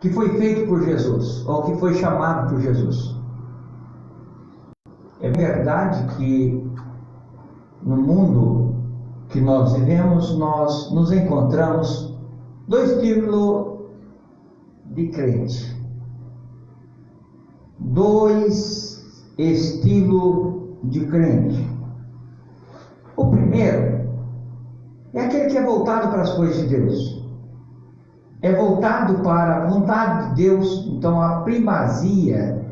que foi feito por Jesus, ou que foi chamado por Jesus. É verdade que no mundo que nós vivemos, nós nos encontramos dois tipos de crente, dois estilos de crente. O primeiro é aquele que é voltado para as coisas de Deus, é voltado para a vontade de Deus. Então a primazia,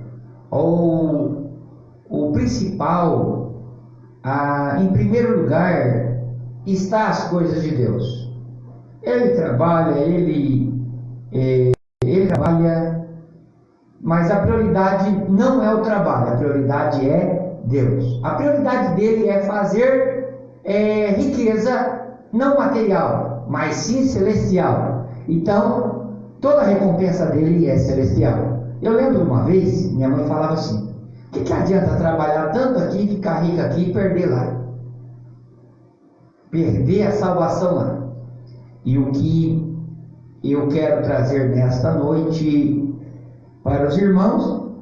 ou o principal, em primeiro lugar, está as coisas de Deus. Ele trabalha, ele trabalha, mas a prioridade não é o trabalho, a prioridade é Deus. A prioridade dele é fazer riqueza, não material, mas sim celestial. Então, toda a recompensa dele é celestial. Eu lembro uma vez, minha mãe falava assim: o que adianta trabalhar tanto aqui, ficar rico aqui e perder lá? Perder a salvação lá. E o que eu quero trazer nesta noite para os irmãos,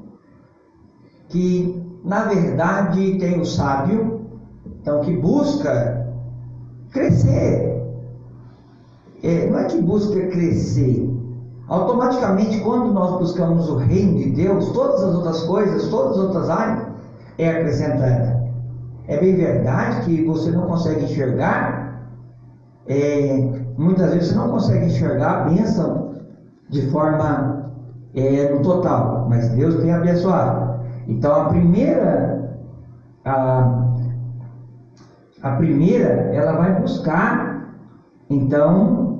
que na verdade tem o sábio, então, que busca crescer. Não é que busca crescer. Automaticamente, quando nós buscamos o reino de Deus, todas as outras coisas, todas as outras áreas é acrescentada. É bem verdade que você não consegue enxergar, muitas vezes você não consegue enxergar a bênção de forma no total, mas Deus tem abençoado. Então a primeira ela vai buscar, então,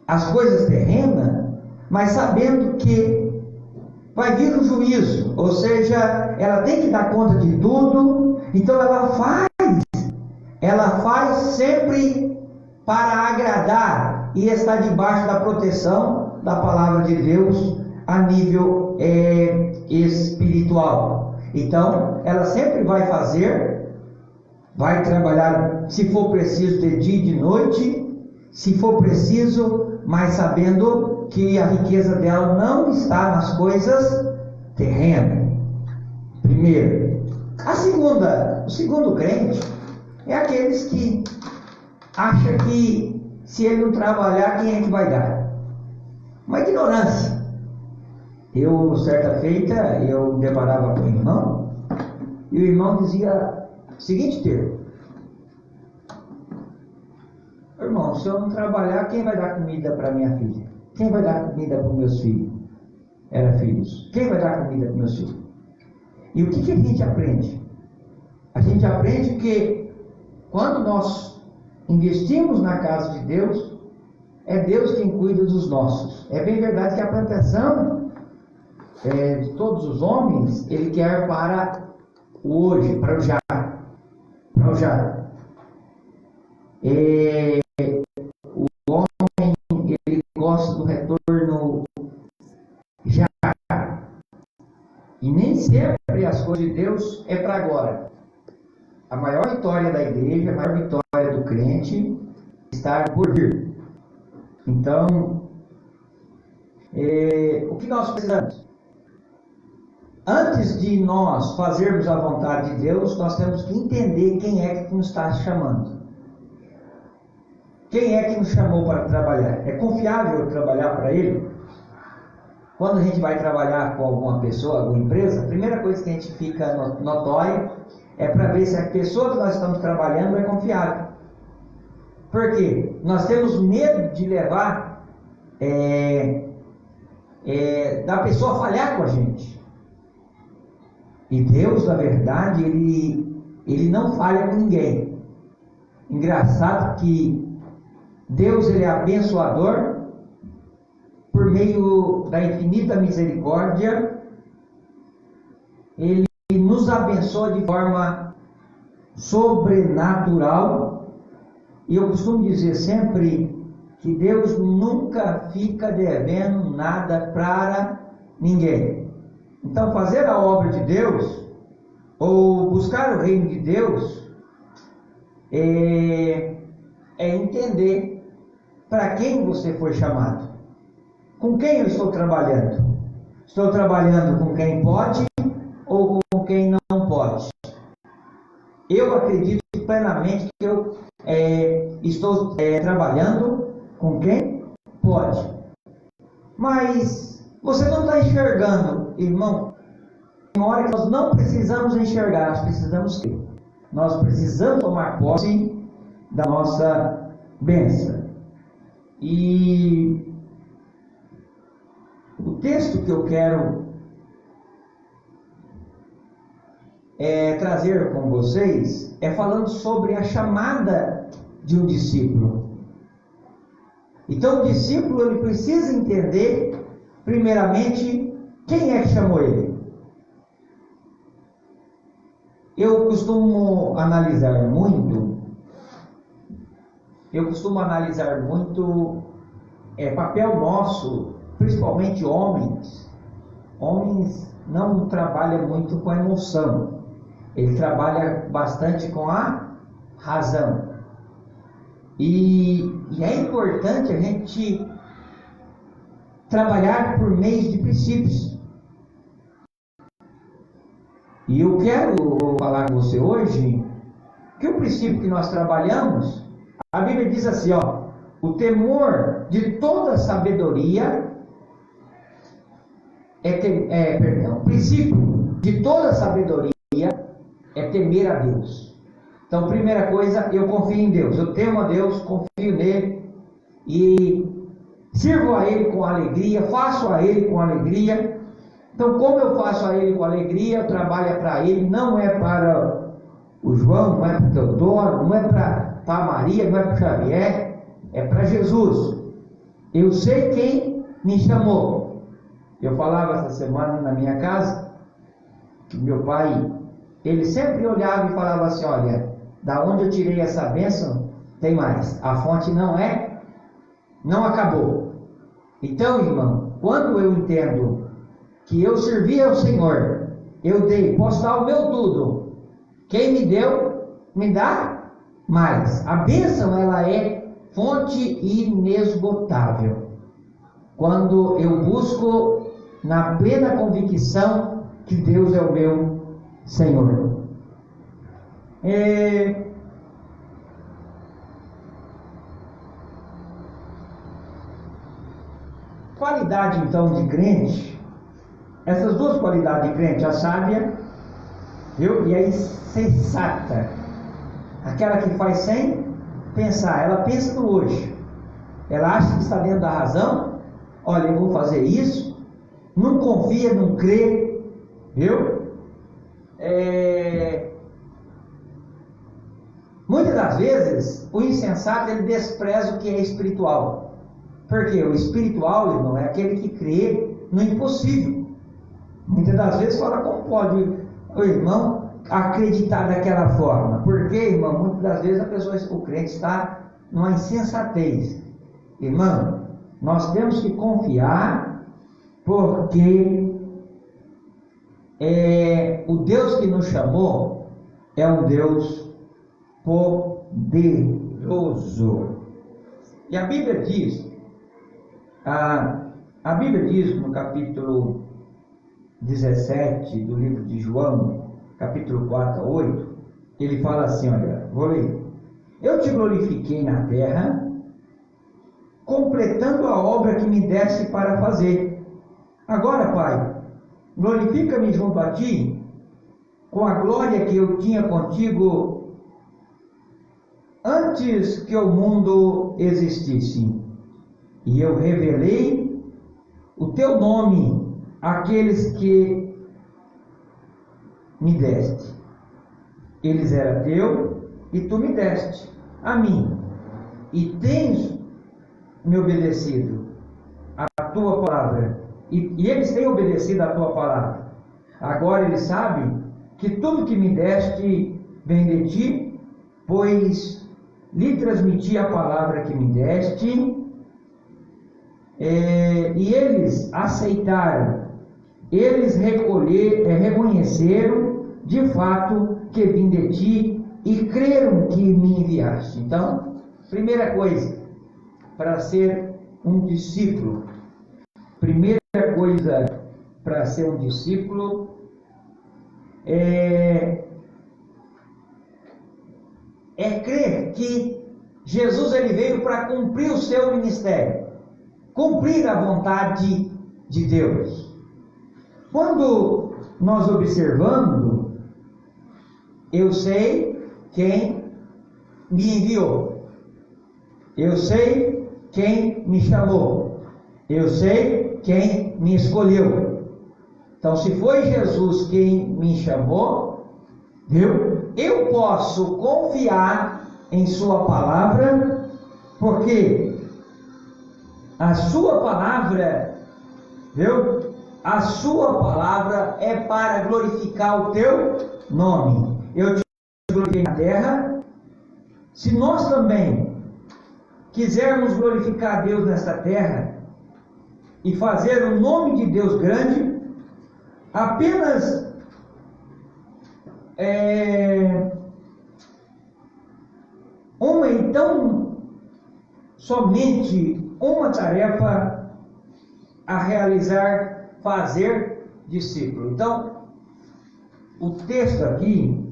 as coisas terrenas, mas sabendo que vai vir o juízo, ou seja, ela tem que dar conta de tudo. Então ela faz sempre para agradar e estar debaixo da proteção da palavra de Deus a nível espiritual. Então ela sempre vai vai trabalhar, se for preciso, de dia e de noite, se for preciso, mas sabendo que a riqueza dela não está nas coisas terrenas. Primeiro. O segundo crente é aqueles que acham que se ele não trabalhar, quem é que vai dar? Uma ignorância. Certa feita, eu deparava com o irmão, e o irmão dizia o seguinte termo: irmão, se eu não trabalhar, quem vai dar comida para minha filha? Quem vai dar comida para os meus filhos? Era filhos. Quem vai dar comida para os meus filhos? E o que a gente aprende? A gente aprende que quando nós investimos na casa de Deus, é Deus quem cuida dos nossos. É bem verdade que a plantação de todos os homens, Ele quer para o hoje, para o já. Para o já. O homem, ele gosta do retorno já. E nem sempre as coisas de Deus é para agora. A maior vitória da igreja, a maior vitória do crente está por vir. Então, o que nós precisamos? Antes de nós fazermos a vontade de Deus, nós temos que entender quem é que nos está chamando. Quem é que nos chamou para trabalhar? É confiável trabalhar para Ele? Quando a gente vai trabalhar com alguma pessoa, alguma empresa, a primeira coisa que a gente fica notório é para ver se a pessoa que nós estamos trabalhando é confiável. Por quê? Nós temos medo de levar, da pessoa falhar com a gente. E Deus, na verdade, Ele não falha com ninguém. Engraçado que Deus, Ele é abençoador. Por meio da infinita misericórdia, Ele nos abençoa de forma sobrenatural. E eu costumo dizer sempre que Deus nunca fica devendo nada para ninguém. Então, fazer a obra de Deus, ou buscar o reino de Deus, é entender para quem você foi chamado. Com quem eu estou trabalhando? Estou trabalhando com quem pode ou com quem não pode? Eu acredito plenamente que eu estou trabalhando com quem pode. Mas você não está enxergando, irmão. Tem hora que nós não precisamos enxergar, nós precisamos ter. Nós precisamos tomar posse da nossa bênção. E o texto que eu quero trazer com vocês é falando sobre a chamada de um discípulo. Então o discípulo ele precisa entender primeiramente quem é que chamou ele. Eu costumo analisar muito papel nosso, principalmente homens. Homens não trabalham muito com a emoção, ele trabalha bastante com a razão. E é importante a gente trabalhar por meio de princípios. E eu quero falar com você hoje que o princípio que nós trabalhamos, a Bíblia diz assim, o temor de toda sabedoria o princípio de toda sabedoria é temer a Deus. Então, primeira coisa, eu confio em Deus, eu temo a Deus, confio nele e sirvo a Ele com alegria, faço a Ele com alegria. Então, como eu faço a Ele com alegria, eu trabalho para Ele, não é para o João, não é para o Teodoro, não é para a Maria, não é para o Xavier, é para Jesus. Eu sei quem me chamou. Eu falava essa semana na minha casa, que meu pai, ele sempre olhava e falava assim, olha, da onde eu tirei essa bênção, tem mais. A fonte não acabou. Então, irmão, quando eu entendo que eu servi ao Senhor, eu dei, posso dar o meu tudo. Quem me deu, me dá mais. A bênção, ela é fonte inesgotável. Quando eu busco na plena convicção que Deus é o meu Senhor. Qualidade, então, de crente. Essas duas qualidades de crente, a sábia, viu? E a insensata, aquela que faz sem pensar, ela pensa no hoje, ela acha que está dentro da razão, olha, eu vou fazer isso, não confia, não crê, viu? Muitas das vezes, o insensato, ele despreza o que é espiritual, porque o espiritual, irmão, é aquele que crê no impossível. Muitas das vezes fala, como pode o irmão acreditar daquela forma? Porque, irmão, muitas das vezes a pessoa, o crente está numa insensatez. Irmão, nós temos que confiar, porque o Deus que nos chamou é um Deus poderoso. E a Bíblia diz, no capítulo 17 do livro de João, capítulo 4 a 8, ele fala assim, olha, vou ler. Eu te glorifiquei na terra, completando a obra que me deste para fazer. Agora, Pai, glorifica-me junto a ti, com a glória que eu tinha contigo antes que o mundo existisse. E eu revelei o teu nome àqueles que me deste. Eles eram teu e tu me deste a mim. E tens me obedecido a tua palavra. E eles têm obedecido a tua palavra. Agora eles sabem que tudo que me deste vem de ti, pois lhe transmiti a palavra que me deste. E eles aceitaram, eles reconheceram de fato que vim de ti e creram que me enviaste. Então, primeira coisa, para ser um discípulo? Primeira coisa para ser um discípulo é crer que Jesus ele veio para cumprir o seu ministério, cumprir a vontade de Deus. Quando nós observamos, eu sei quem me enviou, eu sei quem me chamou, eu sei quem me escolheu. Então, se foi Jesus quem me chamou, viu? Eu posso confiar em sua palavra, porque a sua palavra, viu? A sua palavra é para glorificar o teu nome. Eu te glorifiquei na terra. Se nós também quisermos glorificar a Deus nesta terra e fazer o nome de Deus grande, apenas somente uma tarefa a realizar, fazer discípulo. Então, o texto aqui,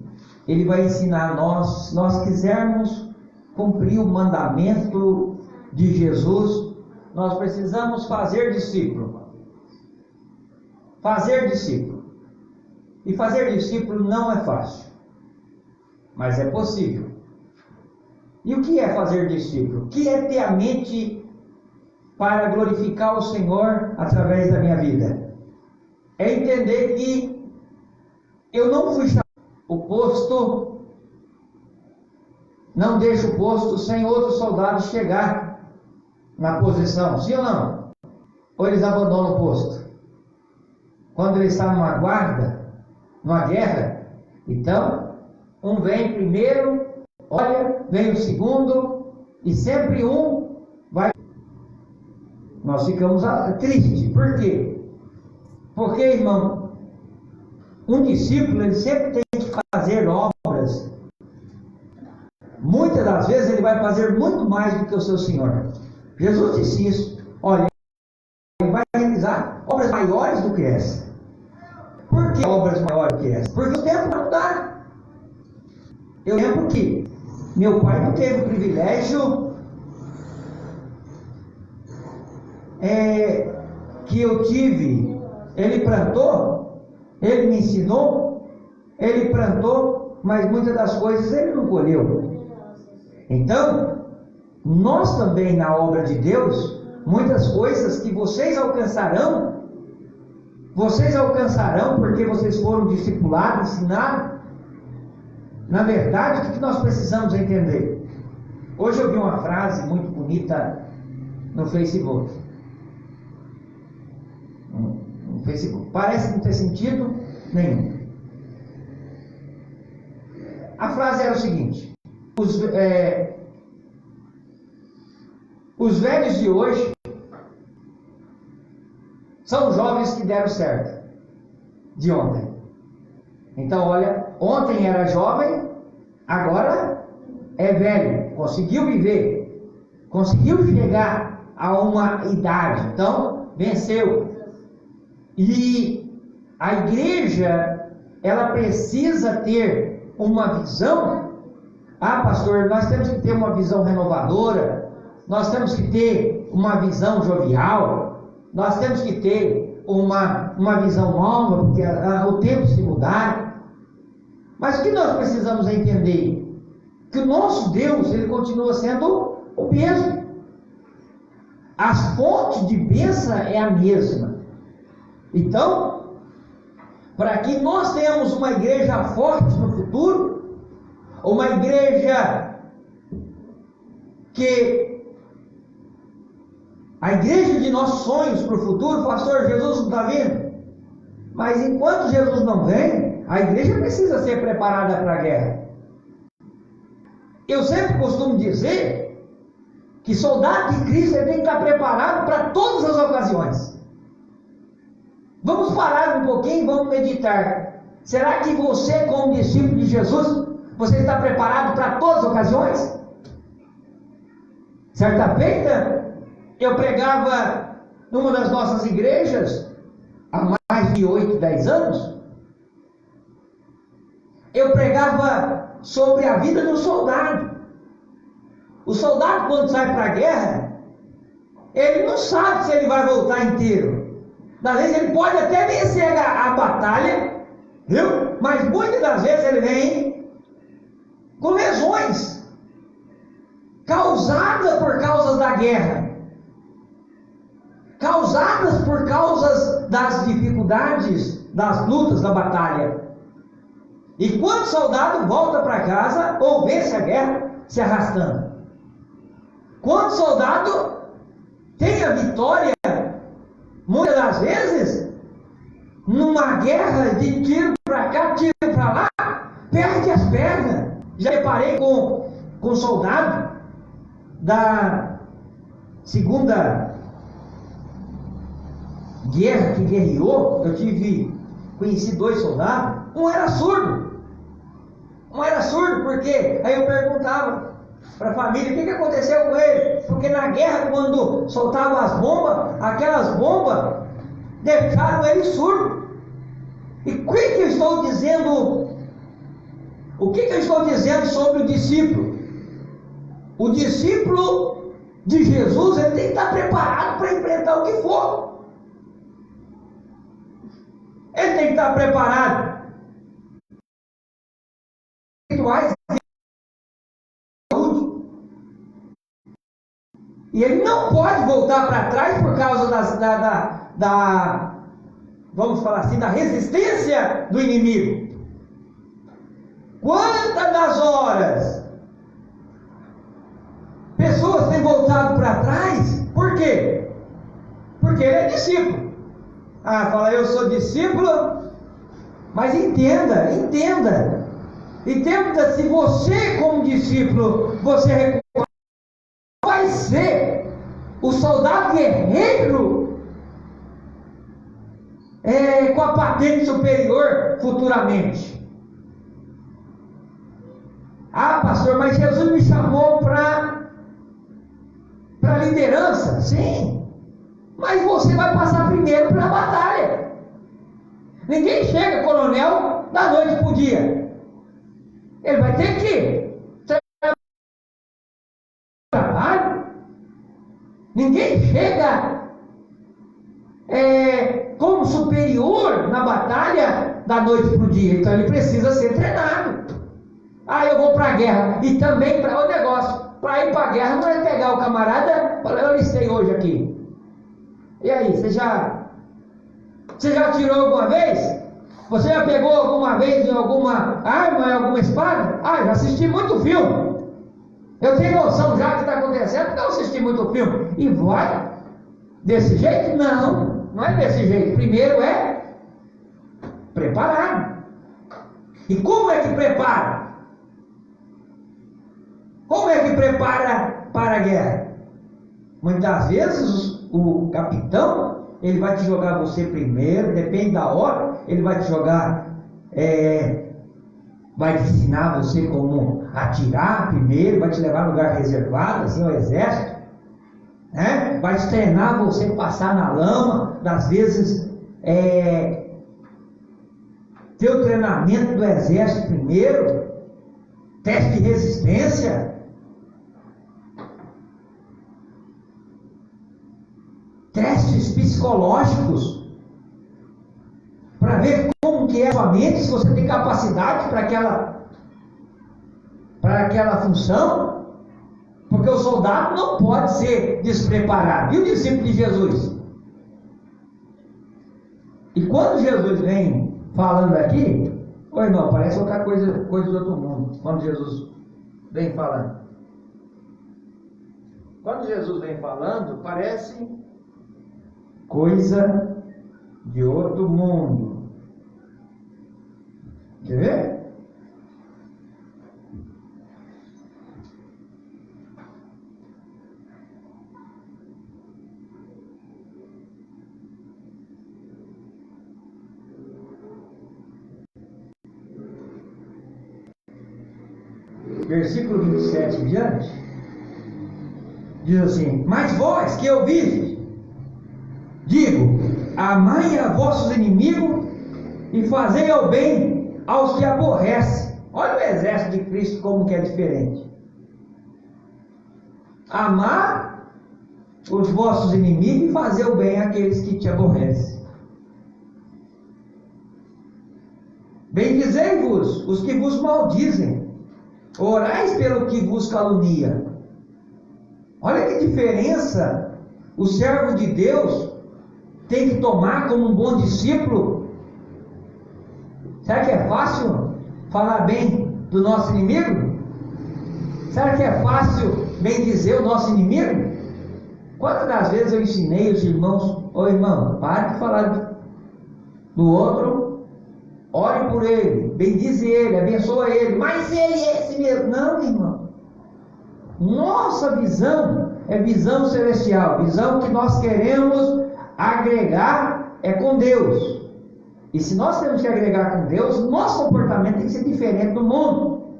ele vai ensinar nós, se nós quisermos cumprir o mandamento de Jesus, nós precisamos fazer discípulo. Fazer discípulo. E fazer discípulo não é fácil, mas é possível. E o que é fazer discípulo? O que é ter a mente para glorificar o Senhor através da minha vida? É entender que eu não fui chamado. O posto, não deixa o posto sem outro soldado chegar na posição, sim ou não? Ou eles abandonam o posto? Quando ele está numa guarda, numa guerra, então, um vem primeiro, olha, vem o segundo, e sempre um vai. Nós ficamos tristes. Por quê? Porque, irmão, um discípulo, ele sempre tem que fazer obras. Muitas das vezes ele vai fazer muito mais do que o seu Senhor. Jesus disse isso. Olha, ele vai realizar obras maiores do que essa. Por que obras maiores do que essa? Porque o tempo não dá. Eu lembro que meu pai não teve o privilégio que eu tive. Ele plantou, ele me ensinou, ele plantou, mas muitas das coisas ele não colheu. Então, nós também na obra de Deus, muitas coisas que vocês alcançarão porque vocês foram discipulados, ensinados. Na verdade, o que nós precisamos entender? Hoje eu vi uma frase muito bonita no Facebook. Parece não ter sentido nenhum. A frase era o seguinte: os velhos de hoje são jovens que deram certo de ontem. Então, olha, ontem era jovem, agora é velho, conseguiu viver, conseguiu chegar a uma idade, então venceu. E a igreja, ela precisa ter uma visão. Ah, pastor, nós temos que ter uma visão renovadora, nós temos que ter uma visão jovial, nós temos que ter uma visão nova, porque o tempo se mudar. Mas o que nós precisamos entender? Que o nosso Deus, ele continua sendo o mesmo. As fontes de bênção é a mesma. Então, para que nós tenhamos uma igreja forte no futuro, uma igreja que a igreja de nossos sonhos para o futuro, pastor, Jesus não está vindo. Mas enquanto Jesus não vem, a igreja precisa ser preparada para a guerra. Eu sempre costumo dizer que soldado de Cristo tem que estar preparado para todas as ocasiões. Vamos parar um pouquinho e vamos meditar. Será que você, como discípulo de Jesus, você está preparado para todas as ocasiões? Certa feita, eu pregava numa das nossas igrejas, há mais de 8, 10 anos, eu pregava sobre a vida do soldado. O soldado, quando sai para a guerra, ele não sabe se ele vai voltar inteiro. Às vezes ele pode até vencer a batalha, viu? Mas muitas das vezes ele vem com lesões causadas por causas da guerra, causadas por causas das dificuldades, das lutas da batalha. E quando o soldado volta para casa ou vence a guerra se arrastando, quando o soldado tem a vitória, muitas das vezes, numa guerra de tiro para cá, tiro para lá, perde as pernas. Já reparei com um soldado da Segunda Guerra que guerreou. Conheci 2 soldados. Um era surdo porque aí eu perguntava para a família o que aconteceu com ele, porque na guerra, quando soltavam as bombas, aquelas bombas deixaram ele surdo. E o que eu estou dizendo? O que eu estou dizendo sobre o discípulo? O discípulo de Jesus, ele tem que estar preparado para enfrentar o que for. Ele tem que estar preparado. E ele não pode voltar para trás por causa vamos falar assim, da resistência do inimigo. Quantas das horas pessoas têm voltado para trás? Por quê? Porque ele é discípulo. Fala, eu sou discípulo, mas entenda, se você como discípulo, você vai ser o soldado guerreiro com a patente superior futuramente. Pastor, mas Jesus me chamou para liderança. Sim, mas você vai passar primeiro para a batalha. Ninguém chega coronel da noite para o dia. Ele vai ter que trabalho. Ninguém chega como superior na batalha da noite para o dia. Então ele precisa ser treinado. Eu vou para a guerra. E também para o negócio. Para ir para a guerra não é pegar o camarada e falar, eu listei hoje aqui. E aí, você já atirou alguma vez? Você já pegou alguma vez em alguma arma, em alguma espada? Já assisti muito filme. Eu tenho noção já do que está acontecendo, porque eu assisti muito filme. E vai desse jeito? Não é desse jeito. Primeiro é preparar. E como é que prepara? Como é que prepara para a guerra? Muitas vezes o capitão, ele vai te jogar você primeiro, depende da hora, ele vai te jogar, vai te ensinar você como atirar primeiro, vai te levar a lugar reservado, assim, ao exército, né? Vai te treinar você passar na lama, às vezes, ter o treinamento do exército primeiro, teste de resistência. Testes psicológicos para ver como que é a sua mente, se você tem capacidade para aquela função, porque o soldado não pode ser despreparado. E o discípulo de Jesus? E quando Jesus vem falando aqui, irmão, parece outra coisa do outro mundo. Quando Jesus vem falando, parece coisa de outro mundo. Quer ver? Versículo 27 em diante. Diz assim: mas vós que ouvistes, digo, amai a vossos inimigos e fazei o bem aos que aborrecem. Olha o exército de Cristo como que é diferente. Amar os vossos inimigos e fazer o bem àqueles que te aborrecem. Bendizei-vos os que vos maldizem, orais pelo que vos calunia. Olha que diferença o servo de Deus tem que tomar como um bom discípulo. Será que é fácil falar bem do nosso inimigo? Será que é fácil bem dizer o nosso inimigo? Quantas das vezes eu ensinei os irmãos: ô irmão, pare de falar do outro, ore por ele, bendize ele, abençoa ele, mas ele é esse mesmo. Não, irmão. Nossa visão é visão celestial, visão que nós queremos agregar é com Deus. E se nós temos que agregar com Deus, nosso comportamento tem que ser diferente do mundo.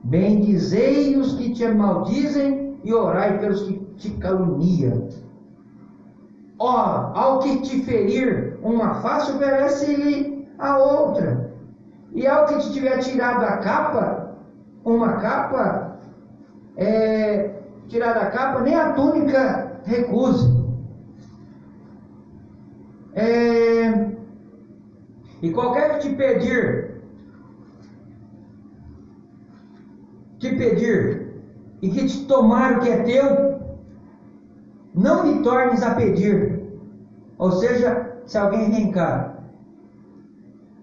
Bendizei os que te maldizem e orai pelos que te caluniam. Ó, ao que te ferir uma face, oferece-lhe a outra. E ao que te tiver tirado a capa, tirada a capa, nem a túnica recuse. E qualquer que te pedir e que te tomar o que é teu, não lhe tornes a pedir. Ou seja, se alguém vem cá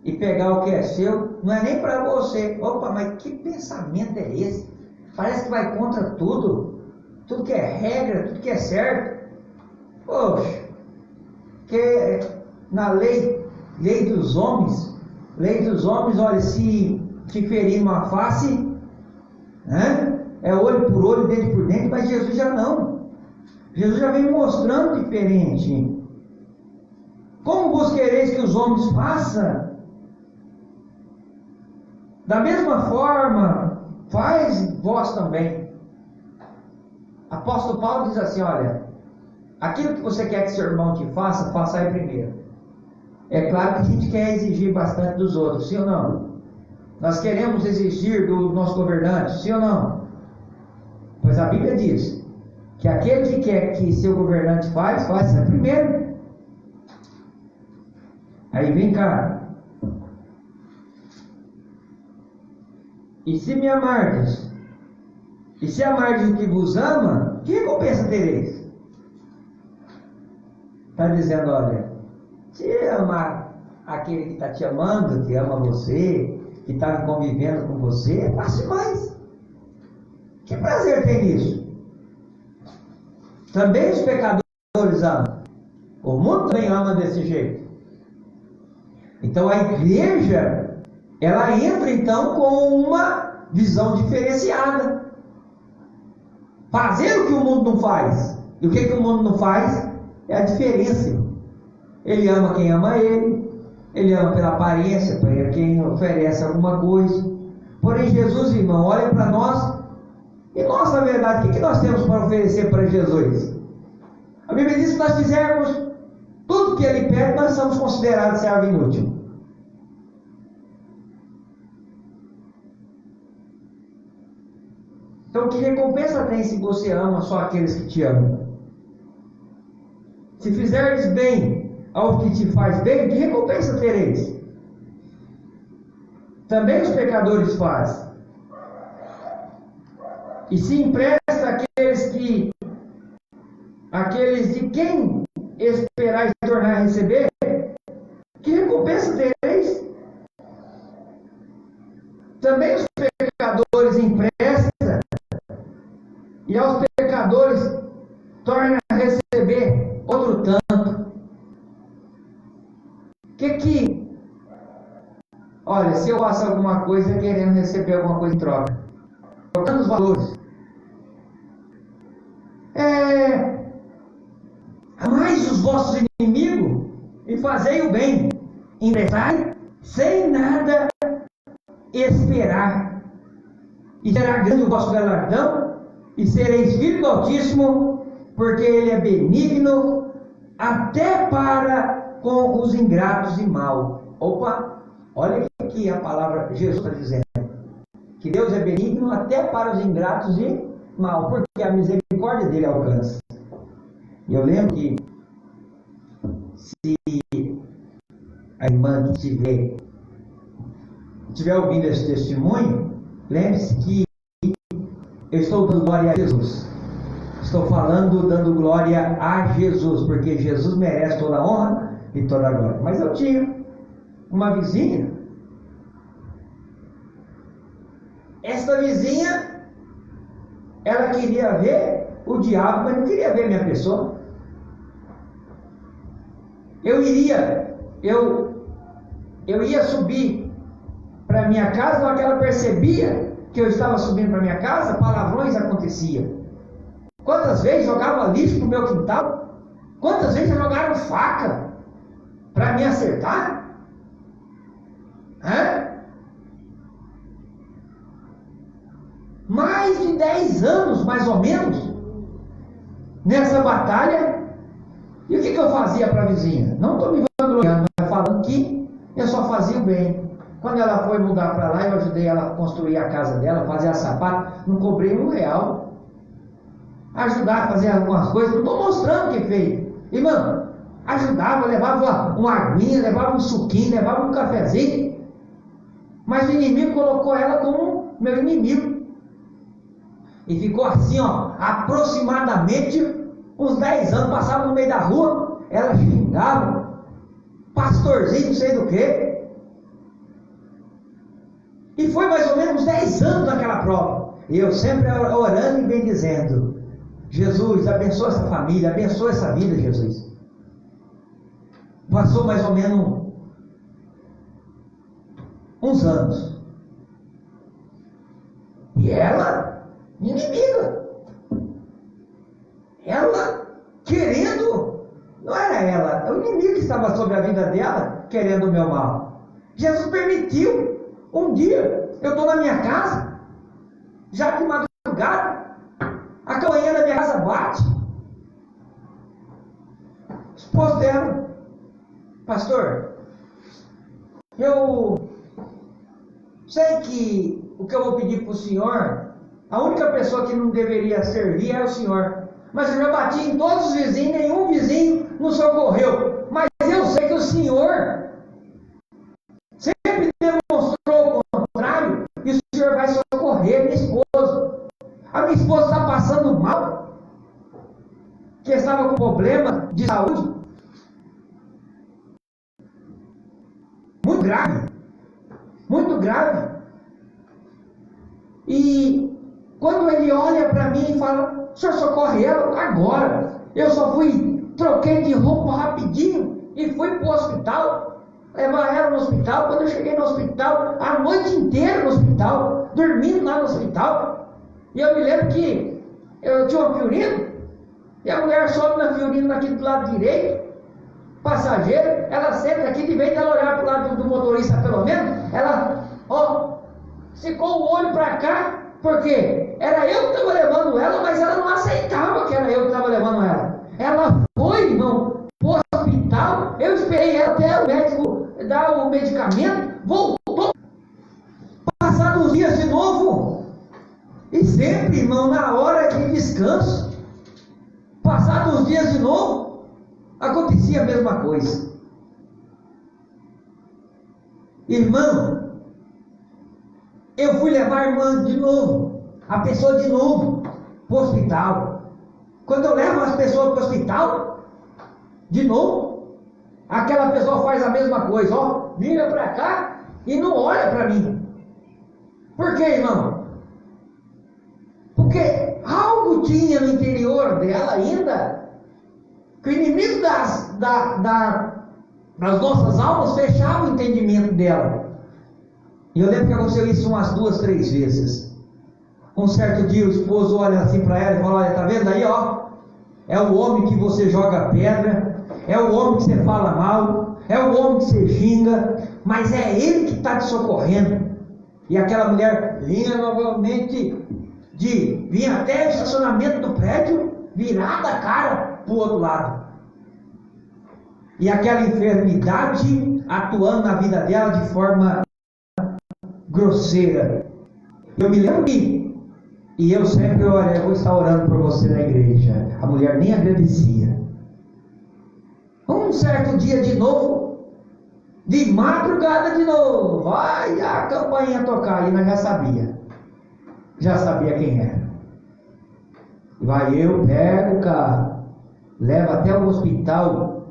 e pegar o que é seu, não é nem para você. Opa, mas que pensamento é esse? Parece que vai contra tudo que é regra, tudo que é certo. Poxa, que na lei dos homens, olha, se te ferir uma face, né, é olho por olho, dente por dente, mas Jesus já não. Jesus já vem mostrando diferente. Como vos quereis que os homens façam? Da mesma forma, faz vós também. Apóstolo Paulo diz assim: olha, aquilo que você quer que seu irmão te faça, faça aí primeiro. É claro que a gente quer exigir bastante dos outros, sim ou não? Nós queremos exigir do nosso governante, sim ou não? Pois a Bíblia diz que aquele que quer que seu governante faça primeiro. Aí vem cá. E se me amardes, e se amardes o que vos ama, que recompensa tereis? Está dizendo, olha, se amar aquele que está te amando, que ama você, que está convivendo com você, é fácil demais. Que prazer tem nisso? Também os pecadores amam. O mundo também ama desse jeito. Então a igreja, ela entra então com uma visão diferenciada. Fazer o que o mundo não faz. E o que o mundo não faz? É a diferença. Ele ama quem ama ele ama pela aparência, para quem oferece alguma coisa. Porém Jesus, irmão, olha para nós, e nós, na verdade, o que nós temos para oferecer para Jesus? A Bíblia diz que nós fizermos tudo que Ele pede, nós somos considerados servo inútil. Então, que recompensa tem se você ama só aqueles que te amam? Se fizeres bem ao que te faz bem, que recompensa tereis? Também os pecadores fazem. E se empresta aqueles de quem esperais tornar a receber, que recompensa tereis? Também os pecadores emprestam, e aos pecadores torna a receber outro tanto. Olha, se eu faço alguma coisa querendo receber alguma coisa em troca, trocando os valores, amais os vossos inimigos e fazei o bem, emprestai sem nada esperar, e será grande o vosso galardão e sereis filhos do Altíssimo, porque Ele é benigno até para com os ingratos e mal. Opa, olha aqui a palavra Jesus está dizendo, que Deus é benigno até para os ingratos e mal, porque a misericórdia dele alcança. E eu lembro que se a irmã que estiver ouvindo esse testemunho, lembre-se que eu estou dando glória a Jesus. Estou falando, dando glória a Jesus, porque Jesus merece toda a honra e toda a glória. Mas eu tinha uma vizinha. Esta vizinha, ela queria ver o diabo, mas não queria ver minha pessoa. Eu ia subir para minha casa, na hora que ela percebia que eu estava subindo para minha casa, palavrões aconteciam. Quantas vezes jogava lixo pro meu quintal? Quantas vezes já jogaram faca para me acertar? Mais de 10 anos, mais ou menos, nessa batalha. E o que eu fazia para a vizinha? Não estou me vangloriando, mas falando que eu só fazia o bem. Quando ela foi mudar para lá, eu ajudei ela a construir a casa dela, fazer a sapato, não cobrei R$1. Ajudar a fazer algumas coisas, não estou mostrando o que fez. Irmão, ajudava, levava uma aguinha, levava um suquinho, levava um cafezinho. Mas o inimigo colocou ela como meu inimigo. E ficou assim, aproximadamente uns 10 anos, passava no meio da rua, ela xingava, pastorzinho, não sei do que. E foi mais ou menos 10 anos naquela prova. E eu sempre orando e bendizendo. Jesus, abençoa essa família, abençoa essa vida, Jesus. Passou mais ou menos uns anos. E ela, inimiga. Ela querendo, não era ela, é o inimigo que estava sobre a vida dela, querendo o meu mal. Jesus permitiu. Um dia, eu estou na minha casa, já de madrugada, a campainha da minha casa bate. O esposo dela, pastor, eu sei que o que eu vou pedir para o senhor, a única pessoa que não deveria servir é o senhor. Mas eu já bati em todos os vizinhos, nenhum vizinho nos socorreu. Mas eu sei que o senhor sempre demonstrou o contrário, e o senhor vai socorrer minha esposa. A minha esposa está passando mal, que estava com problema de saúde muito grave, muito grave. E quando ele olha para mim e fala, o senhor socorre ela agora. Eu só troquei de roupa rapidinho e fui para o hospital, levar ela no hospital. Quando eu cheguei no hospital, a noite inteira no hospital, dormindo lá no hospital. E eu me lembro que eu tinha uma Fiorino, e a mulher sobe na Fiorino aqui do lado direito, passageiro, ela senta aqui, de vez dela olhar para o lado do motorista pelo menos, ela, ficou o olho para cá, porque era eu que estava levando ela, mas ela não aceitava que era eu que estava levando ela. Ela foi, irmão, para o hospital, eu esperei ela até o médico dar o medicamento, voltou, passados os dias de novo, e sempre, irmão, na hora de descanso, passados os dias de novo, acontecia a mesma coisa. Irmão, eu fui levar a irmã de novo, a pessoa de novo, para o hospital. Quando eu levo as pessoas para o hospital, de novo, aquela pessoa faz a mesma coisa, vira para cá e não olha para mim. Por quê, irmão? Porque algo tinha no interior dela ainda, que o inimigo das nossas almas fechava o entendimento dela. E eu lembro que aconteceu isso umas 2, 3 vezes. Um certo dia o esposo olha assim para ela e fala, olha, tá vendo aí, é o homem que você joga pedra, é o homem que você fala mal, é o homem que você xinga, mas é ele que está te socorrendo. E aquela mulher vinha novamente de vir até o estacionamento do prédio, virada a cara para o outro lado. E aquela enfermidade atuando na vida dela de forma grosseira. Eu me lembro que, e eu sempre eu vou estar orando por você na igreja. A mulher nem agradecia. Um certo dia de novo, de madrugada de novo, vai a campainha tocar, e nós já sabia quem era. Vai, eu pego o carro, levo até o hospital,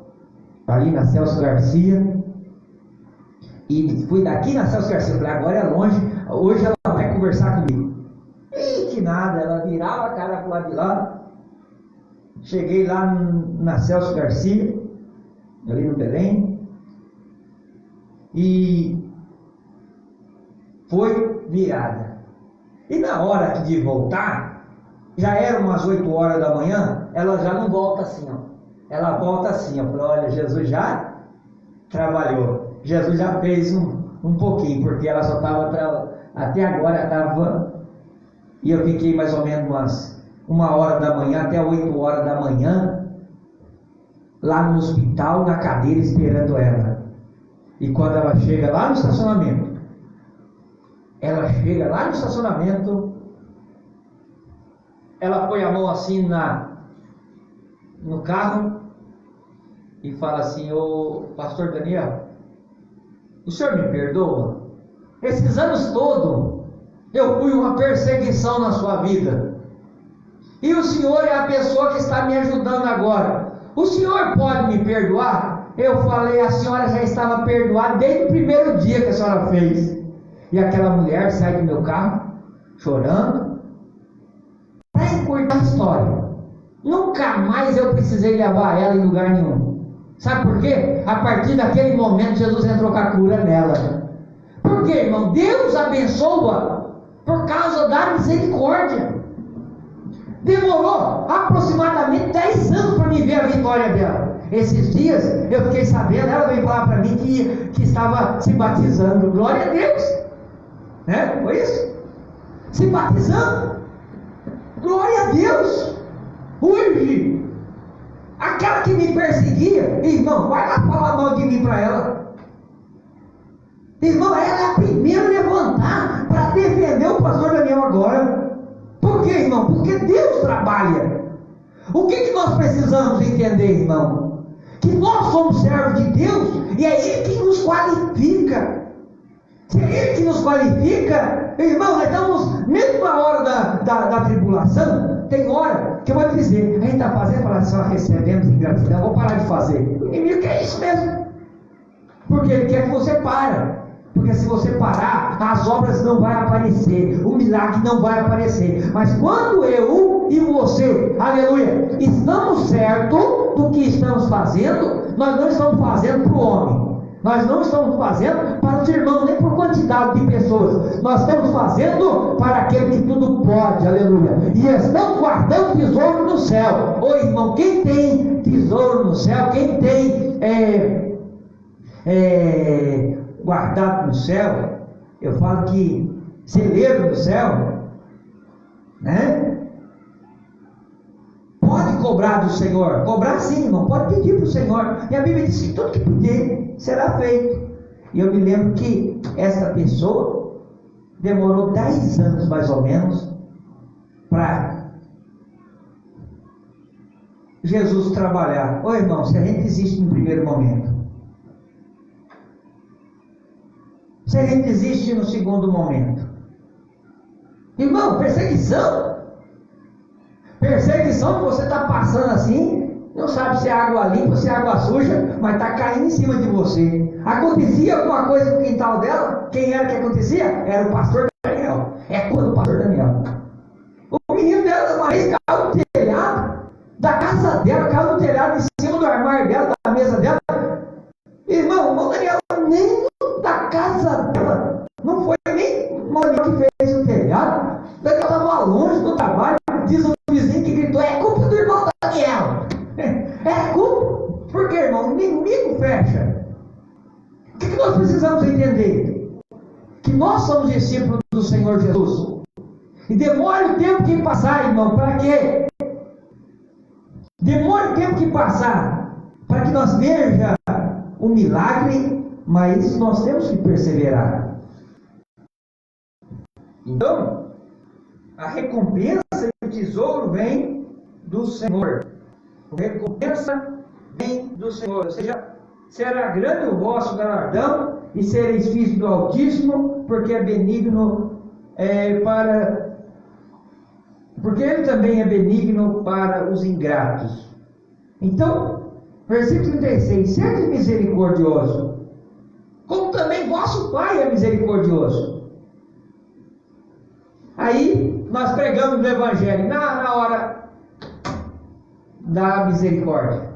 ali na Celso Garcia, e fui daqui na Celso Garcia, falei, agora é longe, hoje ela vai conversar comigo. E que nada, ela virava a cara pro lado de lá. Cheguei lá na Celso Garcia, ali no Belém, e foi virada. E na hora de voltar, já eram umas 8 horas da manhã, ela já não volta assim, ó. Ela volta assim, ó. Falei, olha, Jesus já trabalhou, Jesus já fez um pouquinho, porque ela só estava, até agora estava, e eu fiquei mais ou menos umas 1 hora da manhã, até 8 horas da manhã, lá no hospital, na cadeira, esperando ela. E quando ela chega lá no estacionamento, ela põe a mão assim no carro e fala assim, ô pastor Daniel, o senhor me perdoa? Esses anos todos eu fui uma perseguição na sua vida, e o senhor é a pessoa que está me ajudando agora. O senhor pode me perdoar? Eu falei, a senhora já estava perdoada desde o primeiro dia que a senhora fez. E aquela mulher sai do meu carro, chorando. Para encurtar a história, nunca mais eu precisei levar ela em lugar nenhum. Sabe por quê? A partir daquele momento, Jesus entrou com a cura nela. Por quê, irmão? Deus abençoa por causa da misericórdia. Demorou aproximadamente 10 anos para me ver a vitória dela. Esses dias eu fiquei sabendo, ela veio falar para mim que estava se batizando. Glória a Deus, né? Foi isso? Se batizando. Glória a Deus. Hoje, aquela que me perseguia, irmão, vai lá falar mal de mim para ela. Irmão, ela é a primeira a levantar para defender o pastor Daniel agora. Por quê, irmão? Porque Deus trabalha. O que nós precisamos entender, irmão? Que nós somos servos de Deus e é Ele que nos qualifica. Se é Ele que nos qualifica, irmão, nós estamos, mesmo na hora da tribulação, tem hora que eu vou te dizer, a gente está fazendo, fala assim, recebemos ingratidão, vou parar de fazer. O inimigo quer isso mesmo. Porque ele quer que você pare. Porque se você parar, as obras não vão aparecer, o milagre não vai aparecer. Mas quando eu e você, aleluia, estamos certos do que estamos fazendo, nós não estamos fazendo para o homem, nós não estamos fazendo para os irmãos, nem por quantidade de pessoas, nós estamos fazendo para aquele que tudo pode, aleluia. E estamos guardando tesouro no céu. Ô irmão, quem tem tesouro no céu, quem tem guardado no céu, eu falo que celeiro no céu, né? Pode cobrar do Senhor, cobrar sim, irmão, pode pedir para o Senhor. E a Bíblia diz que tudo que pedir será feito. E eu me lembro que essa pessoa demorou 10 anos mais ou menos para Jesus trabalhar. Ô irmão, se a gente desiste no primeiro momento, se a gente desiste no segundo momento, irmão, perseguição que você está passando assim, não sabe se é água limpa, se é água suja, mas está caindo em cima de você. Acontecia alguma coisa no quintal dela, quem era que acontecia? Era o pastor Daniel. É quando o pastor Daniel, o menino dela uma vez caiu no telhado da casa dela, caiu no telhado em cima do armário dela, da mesa dela. Irmão, o Daniel nem da casa dela, não foi nem o Daniel que fez o telhado. O Daniel estava longe do trabalho. Diz o vizinho que gritou, é culpa do irmão Daniel. É culpa, porque, irmão, o inimigo fecha. O que nós precisamos entender? Que nós somos discípulos do Senhor Jesus. E demore o tempo que passar, irmão, para quê? Demore o tempo que passar, para que nós vejamos o milagre, mas nós temos que perseverar. Então, a recompensa e o tesouro vem do Senhor. A recompensa vem do Senhor. Ou seja, será grande o vosso galardão e sereis filhos do Altíssimo, porque é benigno porque Ele também é benigno para os ingratos. Então, versículo 36, sede misericordioso, como também vosso Pai é misericordioso. Aí, nós pregamos o Evangelho na hora da misericórdia.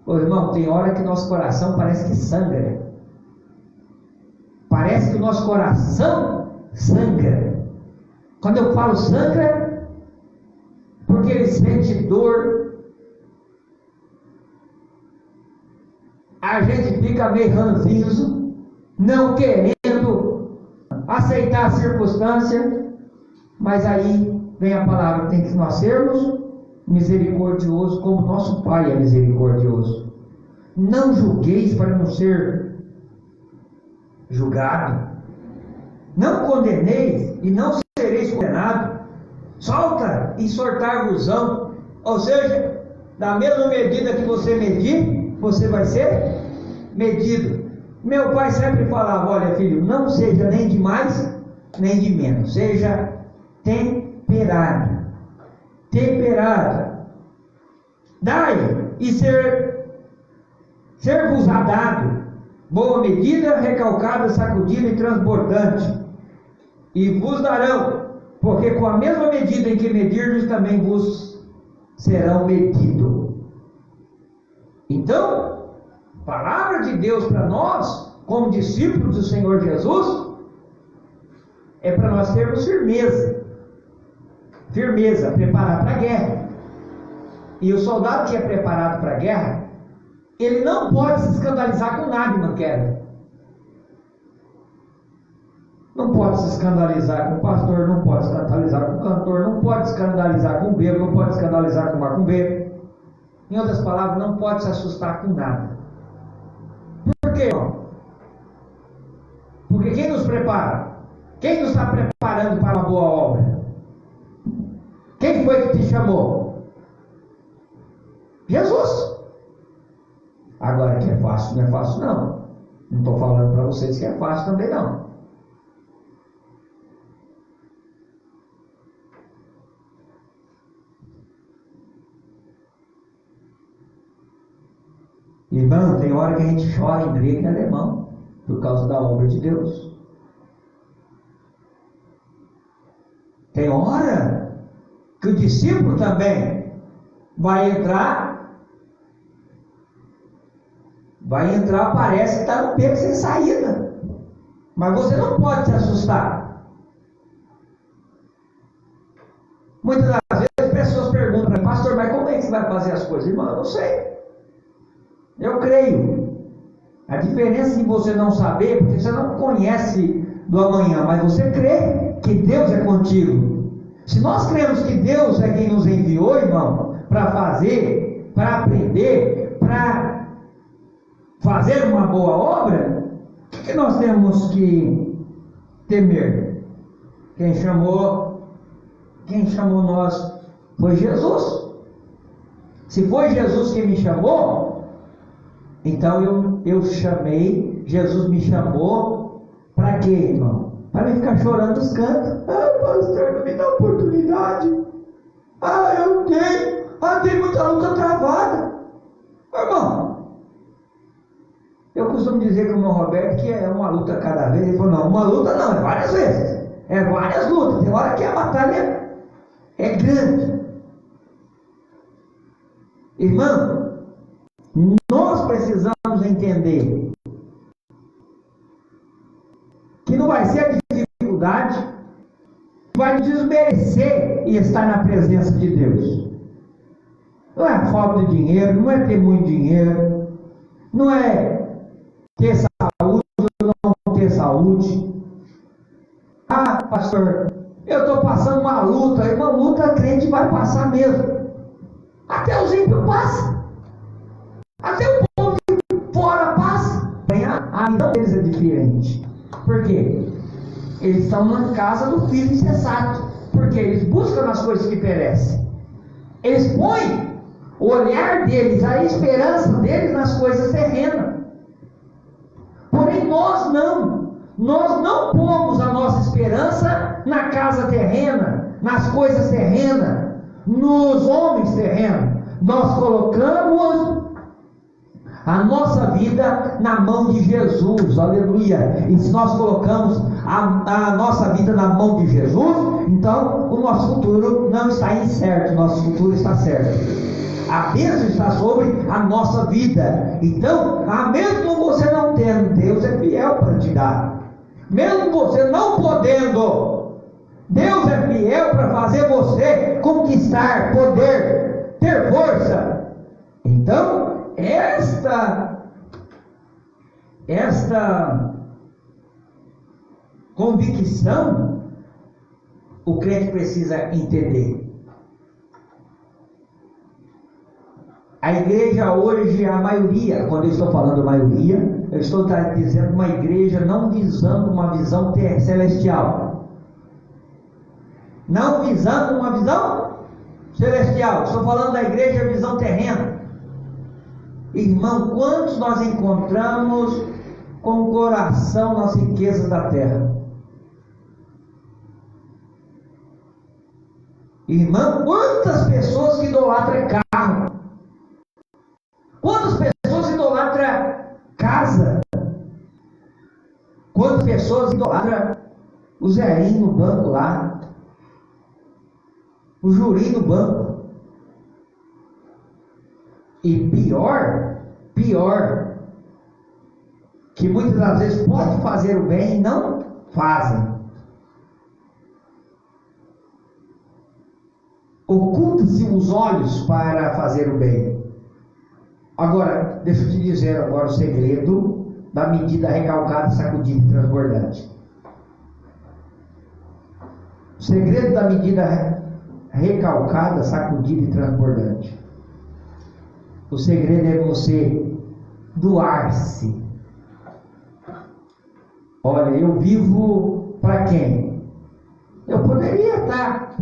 Ô irmão, tem hora que nosso coração parece que sangra. Parece que o nosso coração sangra. Quando eu falo sangra, porque ele sente dor, a gente fica meio ranzinzo, não querendo aceitar a circunstância, mas aí vem a palavra, tem que nós sermos misericordiosos, como nosso Pai é misericordioso. Não julgueis para não ser julgado. Não condeneis e não sereis condenados. Solta e sortar-vos-ão. Ou seja, da mesma medida que você medir, você vai ser medido. Meu pai sempre falava: olha filho, não seja nem de mais nem de menos, seja temperado. Dai e ser-vos-á dado, boa medida, recalcada, sacudida e transbordante, e vos darão, porque com a mesma medida em que medirdes, também vos serão medidos. Então, a palavra de Deus para nós, como discípulos do Senhor Jesus, é para nós termos firmeza, preparar para a guerra. E o soldado que é preparado para a guerra, ele não pode se escandalizar com nada, não quer. Não pode se escandalizar com o pastor, não pode se escandalizar com o cantor, não pode se escandalizar com o bêbado, não pode se escandalizar com o macumbeiro. Em outras palavras, não pode se assustar com nada. Por quê? Porque quem nos prepara? Quem nos está preparando para uma boa obra? Quem foi que te chamou? Jesus. Agora que é fácil, não é fácil não. Não estou falando para vocês que é fácil também não. Irmão, tem hora que a gente chora em grego e em alemão por causa da obra de Deus. Tem hora que o discípulo também vai entrar, parece que está no beco sem saída. Mas você não pode se assustar. Muitas das vezes as pessoas perguntam para mim: pastor, mas como é que você vai fazer as coisas? Irmão, eu não sei. Eu creio. A diferença de você não saber, porque você não conhece do amanhã, mas você crê que Deus é contigo. Se nós cremos que Deus é quem nos enviou, irmão, para fazer, para aprender, para fazer uma boa obra, o que nós temos que temer? Quem chamou nós foi Jesus. Se foi Jesus que me chamou, então eu chamei, Jesus me chamou, para quê, irmão? Para me ficar chorando nos cantos. Pastor, não me dá oportunidade. Eu tenho. Tem muita luta travada. Irmão, eu costumo dizer com o irmão Roberto que é uma luta cada vez. Ele falou: não, uma luta não, é várias vezes. É várias lutas. Tem hora que a batalha é grande. Irmão, nós precisamos entender que não vai ser a dificuldade que vai nos desmerecer e estar na presença de Deus. Não é a falta de dinheiro, não é ter muito dinheiro, não é ter saúde ou não ter saúde. Ah, pastor, eu estou passando uma luta. E uma luta a crente vai passar mesmo. Até os ímpios passam. Até o povo de fora passa. A visão deles é diferente. Por quê? Eles estão na casa do filho insensato. Porque eles buscam as coisas que perecem. Eles põem o olhar deles, a esperança deles nas coisas terrenas. Porém, nós não. Nós não pomos a nossa esperança na casa terrena, nas coisas terrenas, nos homens terrenos. Nós colocamos a nossa vida na mão de Jesus, aleluia. E se nós colocamos a nossa vida na mão de Jesus, então o nosso futuro não está incerto, o nosso futuro está certo. A bênção está sobre a nossa vida. Então, mesmo você não tendo, Deus é fiel para te dar. Mesmo você não podendo, Deus é fiel para fazer você conquistar poder, ter força. Então, esta convicção, o crente precisa entender. A igreja hoje, a maioria, quando eu estou falando maioria, eu estou dizendo uma igreja não visando uma visão celestial. Não visando uma visão celestial. Estou falando da igreja visão terrena. Irmão, quantos nós encontramos com o coração nas riquezas da terra? Irmão, quantas pessoas que idolatram carro? Quantas pessoas idolatram casa? Quantas pessoas idolatram o zerinho no banco lá? O jurinho no banco? E pior, que muitas das vezes pode fazer o bem e não fazem. Oculta-se os olhos para fazer o bem. Agora, deixa eu te dizer agora o segredo da medida recalcada, sacudida e transbordante. O segredo da medida recalcada, sacudida e transbordante. O segredo é você doar-se. Olha, eu vivo para quem? Eu poderia estar.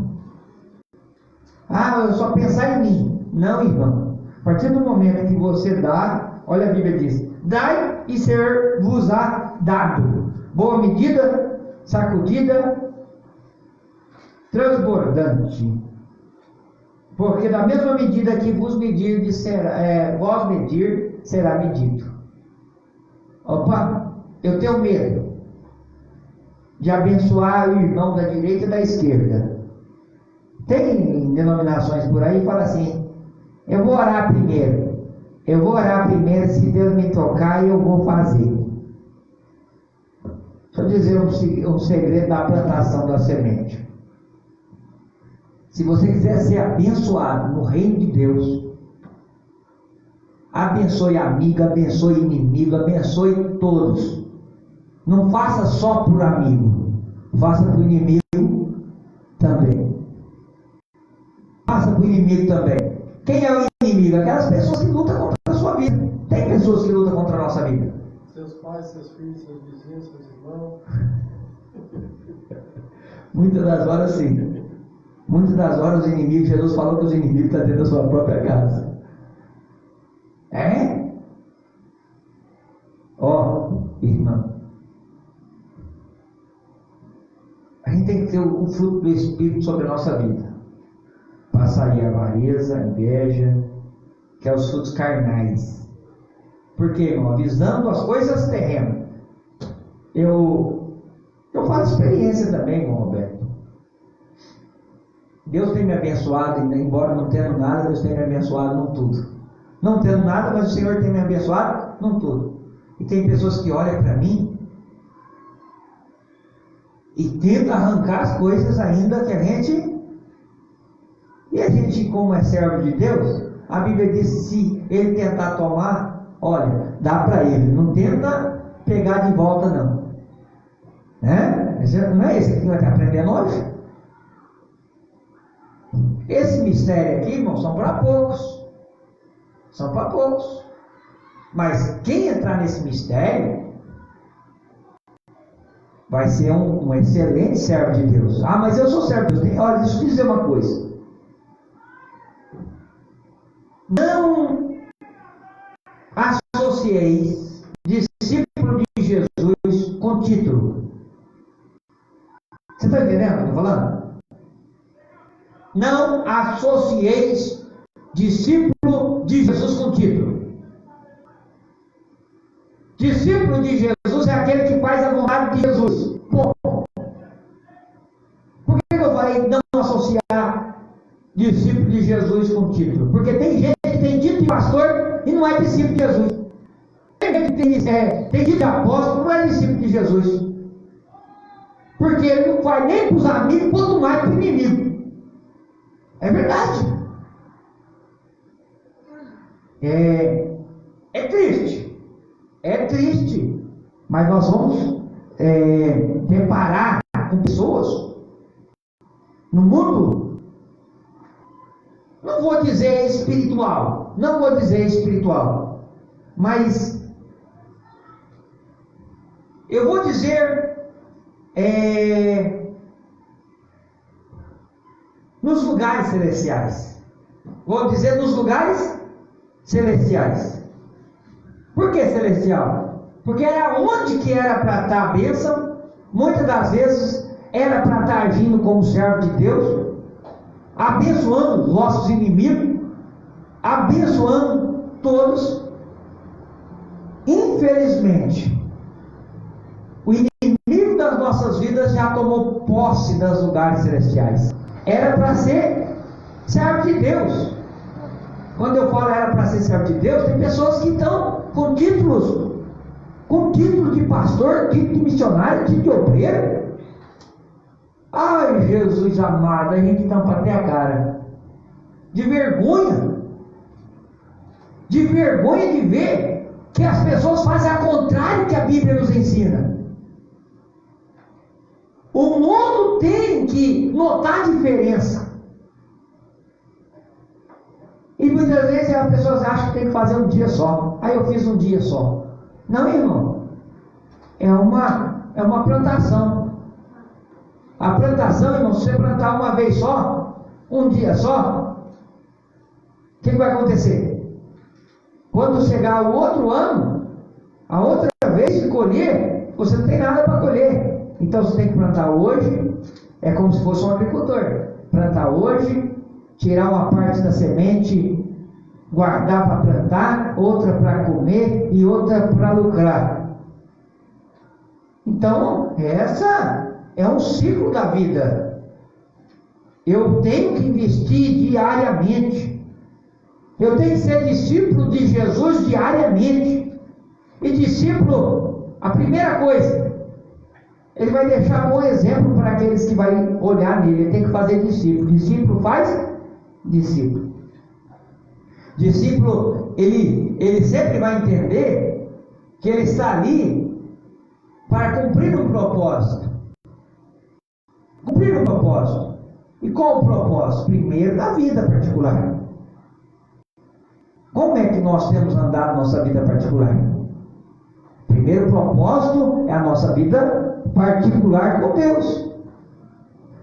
Eu só pensar em mim. Não, irmão. A partir do momento que você dá, olha a Bíblia diz: dai e ser-vos-á dado. Boa medida, sacudida, transbordante. Porque da mesma medida que vos medirdes, vós medir, será medido. Opa, eu tenho medo de abençoar o irmão da direita e da esquerda. Tem denominações por aí que falam assim: eu vou orar primeiro. Se Deus me tocar, eu vou fazer. Deixa eu dizer um segredo da plantação da semente. Se você quiser ser abençoado no reino de Deus, abençoe amigo, abençoe inimigo, abençoe todos. Não faça só por amigo, faça por inimigo também. Faça por inimigo também. Quem é o inimigo? Aquelas pessoas que lutam contra a sua vida. Tem pessoas que lutam contra a nossa vida. Seus pais, seus filhos, seus vizinhos, seus irmãos. Muitas das horas sim. Muitas das horas os inimigos, Jesus falou que os inimigos estão dentro da sua própria casa. Irmão, a gente tem que ter o fruto do Espírito sobre a nossa vida. Passaria a avareza, a inveja, que é os frutos carnais. Por quê, irmão? Visando as coisas terrenas. Eu faço experiência também, irmão Roberto. Deus tem me abençoado, embora não tendo nada, Deus tem me abençoado num tudo. Não tendo nada, mas o Senhor tem me abençoado num tudo. E tem pessoas que olham para mim e tentam arrancar as coisas ainda que a gente... E a gente, como é servo de Deus, a Bíblia diz: se ele tentar tomar, olha, dá para ele. Não tenta pegar de volta não. Mas não é esse que nós estamos aprendendo hoje? Esse mistério aqui, irmão, são para poucos. São para poucos. Mas quem entrar nesse mistério vai ser um excelente servo de Deus. Ah, mas eu sou servo de Deus. Olha, deixa eu dizer uma coisa. Não associeis discípulo de Jesus com título. Você está entendendo o que eu estou falando? Não associeis discípulo de Jesus com título. Discípulo de Jesus é aquele que faz a vontade de Jesus. Bom, por que eu falei não associar discípulo de Jesus com título? Porque tem gente que tem título de pastor e não é discípulo de Jesus. Tem gente que tem título de apóstolo e não é discípulo de Jesus. Porque ele não faz nem para os amigos, quanto mais para o inimigo. É verdade. É triste. É triste. Mas nós vamos deparar com pessoas no mundo. Não vou dizer espiritual. Não vou dizer espiritual. Mas eu vou dizer nos lugares celestiais. Vou dizer nos lugares celestiais. Por que celestial? Porque era onde que era para estar a bênção. Muitas das vezes era para estar agindo como servo de Deus, abençoando os nossos inimigos, abençoando todos. Infelizmente, o inimigo das nossas vidas já tomou posse dos lugares celestiais. Era para ser servo de Deus. Quando eu falo era para ser servo de Deus, tem pessoas que estão com títulos, com título de pastor, título de missionário, título de obreiro. Ai, Jesus amado, a gente tampa até a cara. De vergonha de ver que as pessoas fazem ao contrário que a Bíblia nos ensina. O mundo tem que notar a diferença. E muitas vezes as pessoas acham que tem que fazer um dia só. Aí eu fiz um dia só. Não, irmão. É uma plantação. A plantação, irmão, se você plantar uma vez só, um dia só, o que vai acontecer? Quando chegar o outro ano, a outra vez de colher, você não tem nada para colher. Então você tem que plantar hoje. É como se fosse um agricultor. Plantar hoje, tirar uma parte da semente, guardar para plantar, outra para comer e outra para lucrar. Então, essa é um ciclo da vida. Eu tenho que investir diariamente. Eu tenho que ser discípulo de Jesus diariamente. E discípulo, a primeira coisa, ele vai deixar um bom exemplo para aqueles que vão olhar nele. Ele tem que fazer discípulo. Discípulo faz discípulo. Discípulo, ele sempre vai entender que ele está ali para cumprir um propósito. Cumprir um propósito. E qual o propósito? Primeiro, da vida particular. Como é que nós temos andado na nossa vida particular? Primeiro propósito é a nossa vida particular com Deus.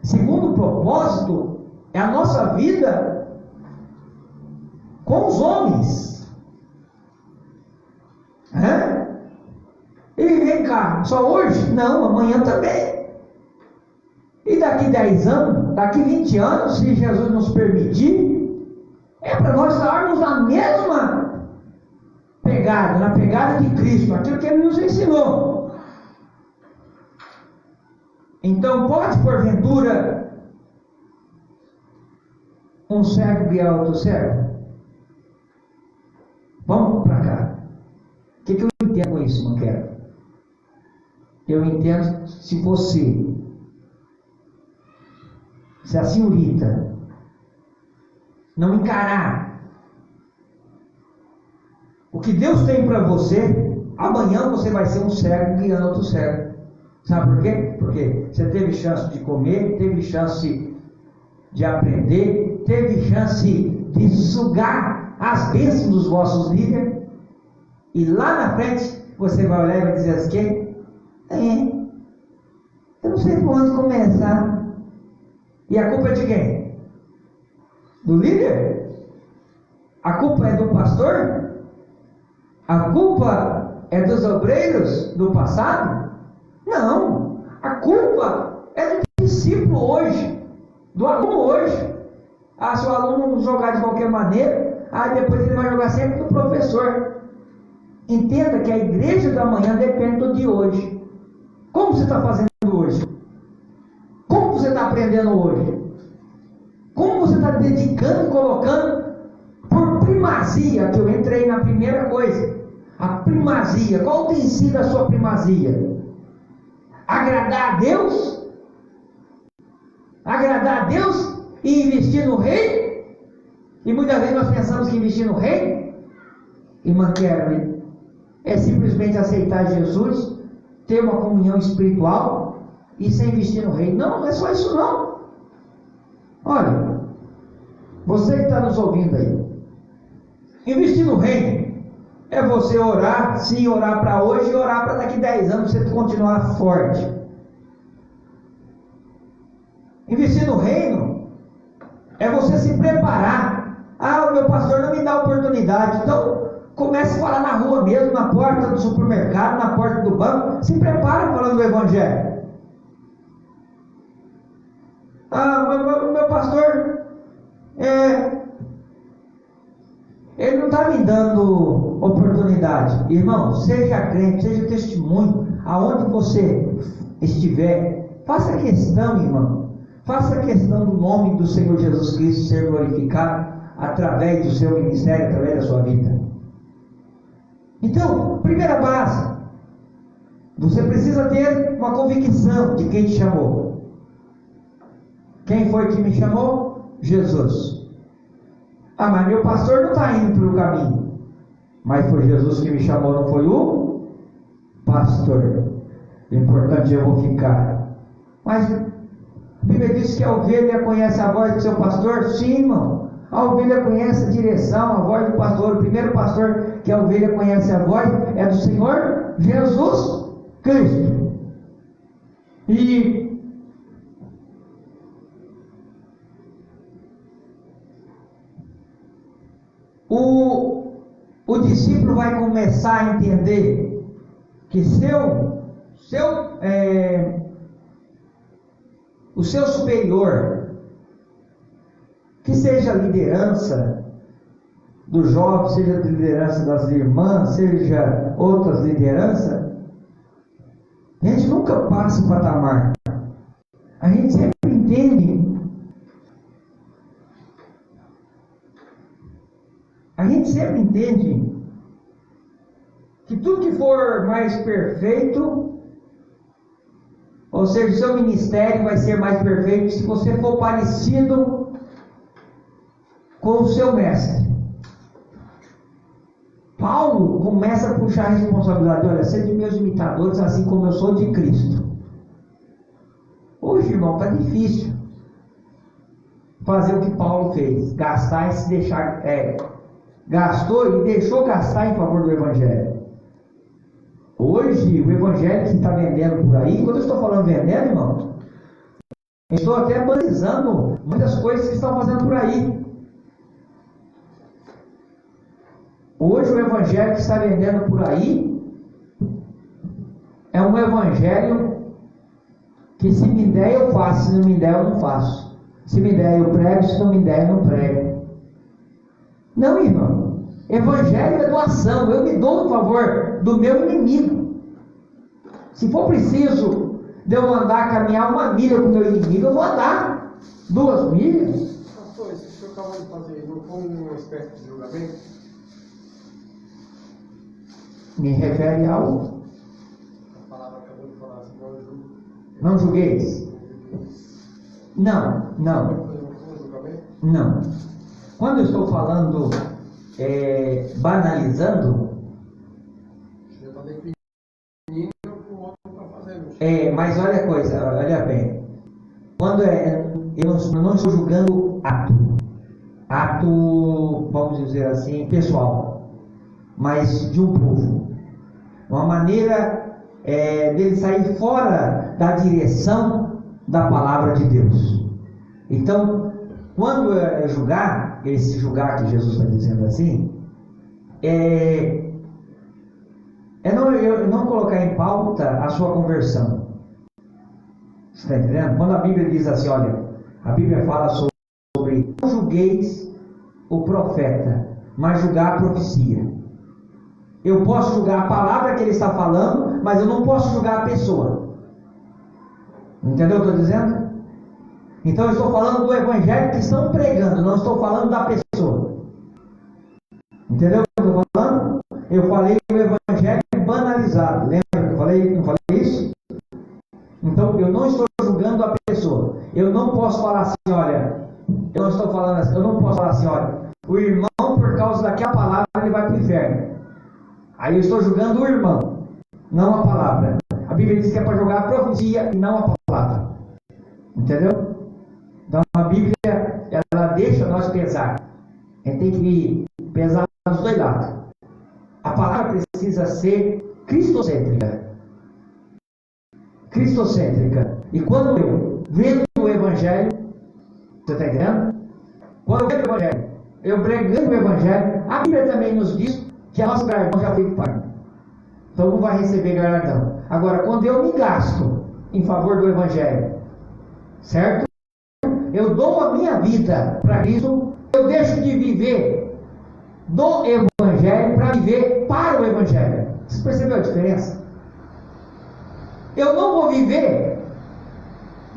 Segundo propósito é a nossa vida com os homens. E vem cá, só hoje? Não, amanhã também. E daqui 10 anos, daqui 20 anos, se Jesus nos permitir, é para nós estarmos na mesma pegada, na pegada de Cristo, aquilo que Ele nos ensinou. Então, pode porventura um cego guiar outro cego? Vamos para cá. O que eu entendo com isso, não quero? Eu entendo se a senhorita não encarar o que Deus tem para você, amanhã você vai ser um cego guiando outro cego. Sabe por quê? Porque você teve chance de comer, teve chance de aprender, teve chance de sugar as bênçãos dos vossos líderes, e lá na frente você vai olhar e vai dizer assim: eu não sei por onde começar. E a culpa é de quem? Do líder? A culpa é do pastor? A culpa é dos obreiros do passado? Não, a culpa é do discípulo hoje, do aluno hoje. Se o aluno jogar de qualquer maneira, depois ele vai jogar sempre do professor. Entenda que a igreja da manhã depende do de hoje. Como você está fazendo hoje? Como você está aprendendo hoje? Como você está dedicando, colocando por primazia, que eu entrei na primeira coisa, a primazia. Qual tem sido a sua primazia? Agradar a Deus? Agradar a Deus e investir no reino? E muitas vezes nós pensamos que investir no reino, irmã Kevin, é simplesmente aceitar Jesus, ter uma comunhão espiritual e sem investir no reino. Não, não é só isso não. Olha, você que está nos ouvindo aí, investir no reino é você orar, sim, orar para hoje e orar para daqui 10 anos você continuar forte. Investir no reino é você se preparar. O meu pastor não me dá oportunidade, então comece a falar na rua mesmo, na porta do supermercado, na porta do banco. Se prepara falando do evangelho. Meu pastor, ele não está me dando oportunidade. Irmão, seja crente, seja testemunho, aonde você estiver, faça questão, irmão. Faça questão do nome do Senhor Jesus Cristo ser glorificado através do seu ministério, através da sua vida. Então, primeira base, você precisa ter uma convicção de quem te chamou. Quem foi que me chamou? Jesus. Mas meu pastor não está indo pelo caminho. Mas foi Jesus que me chamou, não foi o pastor. O importante é eu vou ficar. Mas a Bíblia diz que a ovelha conhece a voz do seu pastor? Sim, irmão. A ovelha conhece a direção, a voz do pastor. O primeiro pastor que a ovelha conhece a voz é do Senhor Jesus Cristo. E o discípulo vai começar a entender que o seu superior, que seja a liderança do jovem, seja a liderança das irmãs, seja outras lideranças, a gente nunca passa o patamar. A gente sempre entende. A gente sempre entende que tudo que for mais perfeito, ou seja, o seu ministério vai ser mais perfeito se você for parecido com o seu mestre. Paulo começa a puxar a responsabilidade: olha, sede meus imitadores, assim como eu sou de Cristo. Hoje, irmão, está difícil fazer o que Paulo fez, gastar e se deixar, gastou e deixou gastar em favor do Evangelho. Hoje, o Evangelho que está vendendo por aí, quando eu estou falando vendendo, irmão, eu estou até banalizando muitas coisas que estão fazendo por aí. Hoje, o Evangelho que está vendendo por aí é um Evangelho que, se me der, eu faço, se não me der, eu não faço. Se me der, eu prego, se não me der, eu não prego. Não, irmão. Evangelho é doação. Eu me dou em favor do meu inimigo. Se for preciso de eu andar, caminhar 1 milha com o meu inimigo, eu vou andar 2 milhas. Pastor, isso que o senhor acabou de fazer não foi uma espécie de julgamento? Me refere ao... A palavra acabou de falar assim, não julgue. Não julgueis. Não. Quando eu estou falando, banalizando, você está definindo o que o outro está fazendo. Mas olha a coisa, olha bem. Quando eu não estou julgando ato, vamos dizer assim, pessoal, mas de um povo. Uma maneira dele sair fora da direção da palavra de Deus. Então, quando julgar, esse julgar que Jesus está dizendo assim, não colocar em pauta a sua conversão. Você está entendendo? Quando a Bíblia diz assim, olha, a Bíblia fala sobre não julgueis o profeta, mas julgar a profecia. Eu posso julgar a palavra que ele está falando, mas eu não posso julgar a pessoa. Entendeu o que eu estou dizendo? Então eu estou falando do evangelho que estão pregando, não estou falando da pessoa. Entendeu o que eu estou falando? Eu falei o evangelho banalizado. Lembra que eu falei? Não falei isso? Então eu não estou julgando a pessoa. Eu não posso falar assim, olha, eu não estou falando assim, eu não posso falar assim, olha, o irmão por causa daquela palavra ele vai para o inferno. Aí eu estou julgando o irmão, não a palavra. A Bíblia diz que é para julgar a profecia e não a palavra. Entendeu? Então a Bíblia, ela deixa nós pesar. A gente tem que pesar dos dois lados. A palavra precisa ser cristocêntrica. Cristocêntrica. E quando eu vendo o Evangelho, você está entendendo? Quando eu vendo o Evangelho, eu pregando o Evangelho, a Bíblia também nos diz que a nossa galardão já foi paga. Então não vai receber galardão. Agora, quando eu me gasto em favor do Evangelho, certo? Eu dou a minha vida para Cristo, eu deixo de viver do Evangelho para viver para o Evangelho. Você percebeu a diferença? Eu não vou viver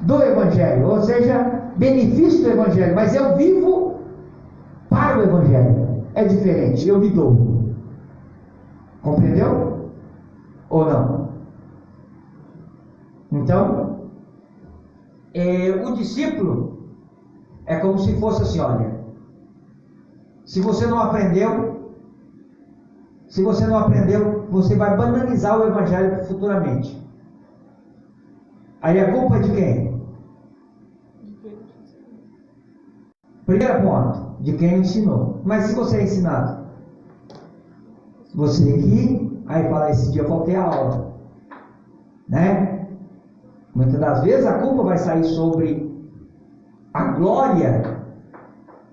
do Evangelho, ou seja, benefício do Evangelho, mas eu vivo para o Evangelho. É diferente, eu me dou. Compreendeu? Ou não? Então, o discípulo é como se fosse assim, olha, se você não aprendeu, você vai banalizar o Evangelho futuramente. Aí a culpa é de quem? Primeiro ponto, de quem ensinou. Mas se você é ensinado, você aqui, aí fala, esse dia eu faltei a aula, né? Muitas das vezes a culpa vai sair sobre a glória,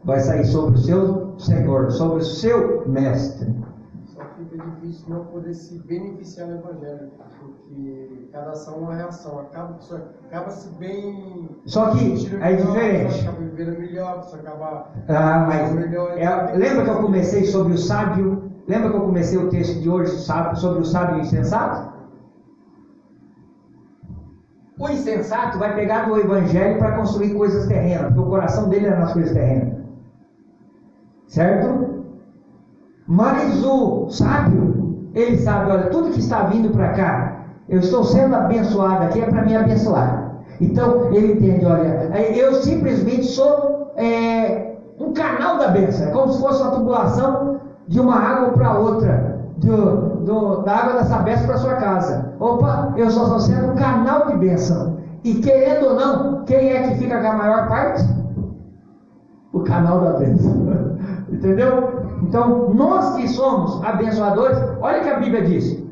vai sair sobre o seu Senhor, sobre o seu Mestre. Só fica difícil não poder se beneficiar do Evangelho, porque cada ação é uma reação, acaba se bem. Só que é diferente. Acaba vivendo melhor, você acaba. Lembra que eu comecei sobre o sábio? Lembra que eu comecei o texto de hoje sobre o sábio e o insensato? O insensato vai pegar do Evangelho para construir coisas terrenas, porque o coração dele é nas coisas terrenas. Certo? Mas o sábio, ele sabe, olha, tudo que está vindo para cá, eu estou sendo abençoado aqui, é para me abençoar. Então, ele entende, olha, eu simplesmente sou um canal da bênção, é como se fosse uma tubulação de uma água para outra. Da água da Sabesp para sua casa. Opa, eu só estou sendo um canal de bênção. E querendo ou não, quem é que fica com a maior parte? O canal da bênção. Entendeu? Então, nós que somos abençoadores, olha o que a Bíblia diz.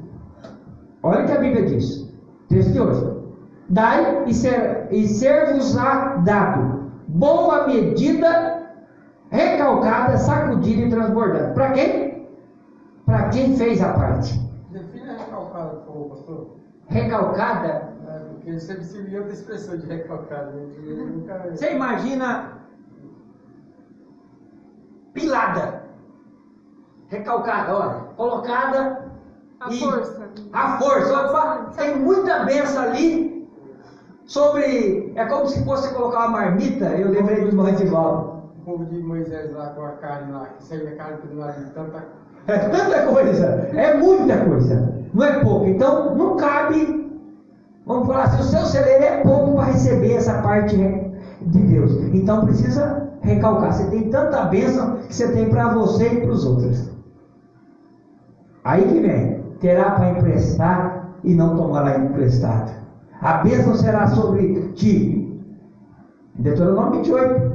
Olha o que a Bíblia diz. Texto de hoje. Dai e ser-vos-á dado. Boa medida, recalcada, sacudida e transbordante. Para quem? Para quem fez a parte. Define a recalcada, por favor, pastor. Recalcada? Porque sempre se viu outra expressão de recalcada. Você imagina pilada. Recalcada, olha. Colocada. A força. Opa, tem muita benção ali. É como se fosse colocar uma marmita. Eu lembrei do irmão Edivaldo. O povo de Moisés lá com a carne lá, que saiu a carne do lado de tanta. É tanta coisa, é muita coisa, não é pouco. Então não cabe, vamos falar assim, o seu celeiro é pouco para receber essa parte de Deus. Então precisa recalcar, você tem tanta bênção que você tem para você e para os outros. Aí que vem, terá para emprestar e não tomará emprestado. A bênção será sobre ti. Deuteronômio 28.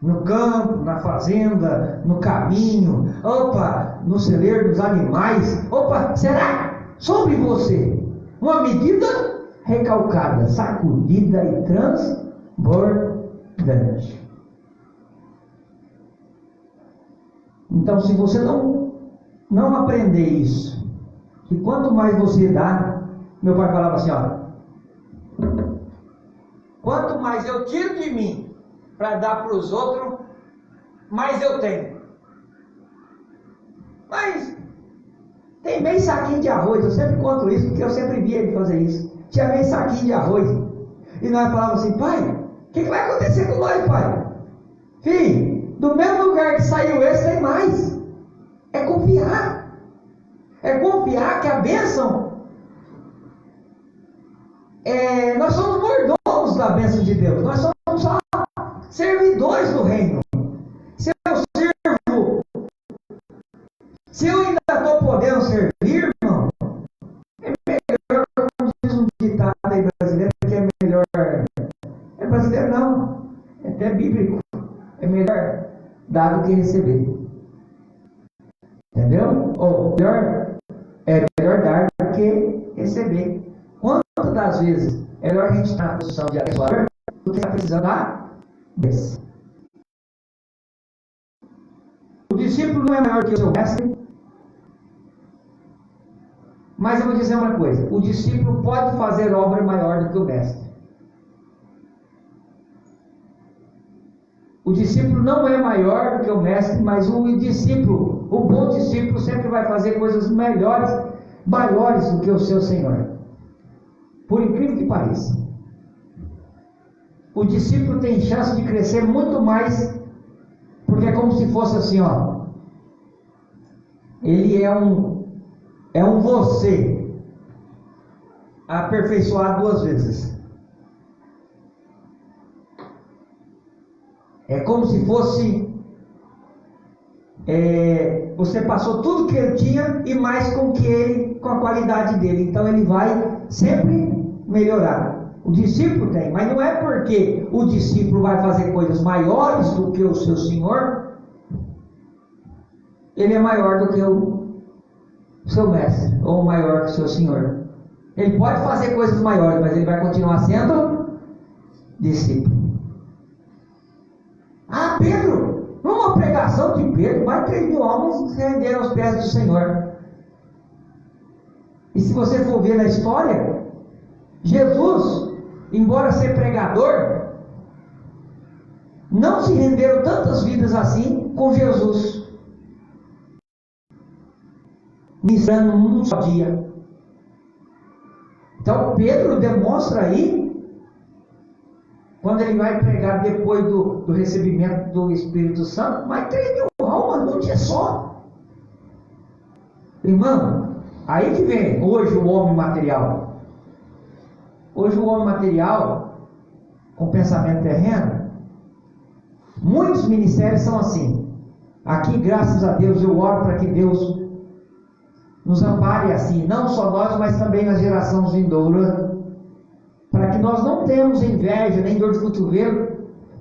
No campo, na fazenda, no caminho, no celeiro dos animais, será sobre você uma medida recalcada, sacudida e transbordante. Então, se você não aprender isso, que quanto mais você dá, meu pai falava assim, quanto mais eu tiro de mim para dar para os outros, mais eu tenho. Mas tem meio saquinho de arroz, eu sempre conto isso, porque eu sempre via ele fazer isso. Tinha meio saquinho de arroz. E nós falávamos assim, pai, o que vai acontecer com nós, pai? Filho, do mesmo lugar que saiu esse, tem mais. É confiar. É confiar que a bênção, nós somos mordomos da bênção de Deus. Nós somos só servidores do reino. Se eu sirvo, se eu ainda estou podendo servir, irmão, é melhor, como diz um ditado aí brasileiro, que é melhor. É brasileiro não, é até bíblico. É melhor dar do que receber. Entendeu? É melhor dar do que receber. Quantas das vezes é melhor a gente estar na posição de abençoador do que estar precisando da bênção? O discípulo não é maior que o seu mestre, mas eu vou dizer uma coisa: o discípulo pode fazer obra maior do que o mestre. O discípulo não é maior do que o mestre, mas o discípulo, o bom discípulo, sempre vai fazer coisas melhores, maiores do que o seu Senhor. Por incrível que pareça. O discípulo tem chance de crescer muito mais, porque é como se fosse assim, ele é um você aperfeiçoado 2 vezes. É como se fosse você passou tudo que ele tinha e mais com a qualidade dele. Então ele vai sempre melhorar. O discípulo tem, mas não é porque o discípulo vai fazer coisas maiores do que o seu Senhor, ele é maior do que o seu mestre, ou maior que o seu Senhor. Ele pode fazer coisas maiores, mas ele vai continuar sendo discípulo. Pedro, numa pregação de Pedro, mais de 3.000 almas se renderam aos pés do Senhor. E se você for ver na história, Jesus, embora ser pregador, não se renderam tantas vidas assim com Jesus, ministrando um só dia. Então Pedro demonstra aí, quando ele vai pregar depois do recebimento do Espírito Santo, mais 3.000 almas num dia só. Irmão, aí que vem hoje o homem material. Hoje o homem material, com pensamento terreno, muitos ministérios são assim. Aqui, graças a Deus, eu oro para que Deus nos ampare assim, não só nós, mas também na geração vindoura, para que nós não tenhamos inveja nem dor de cotovelo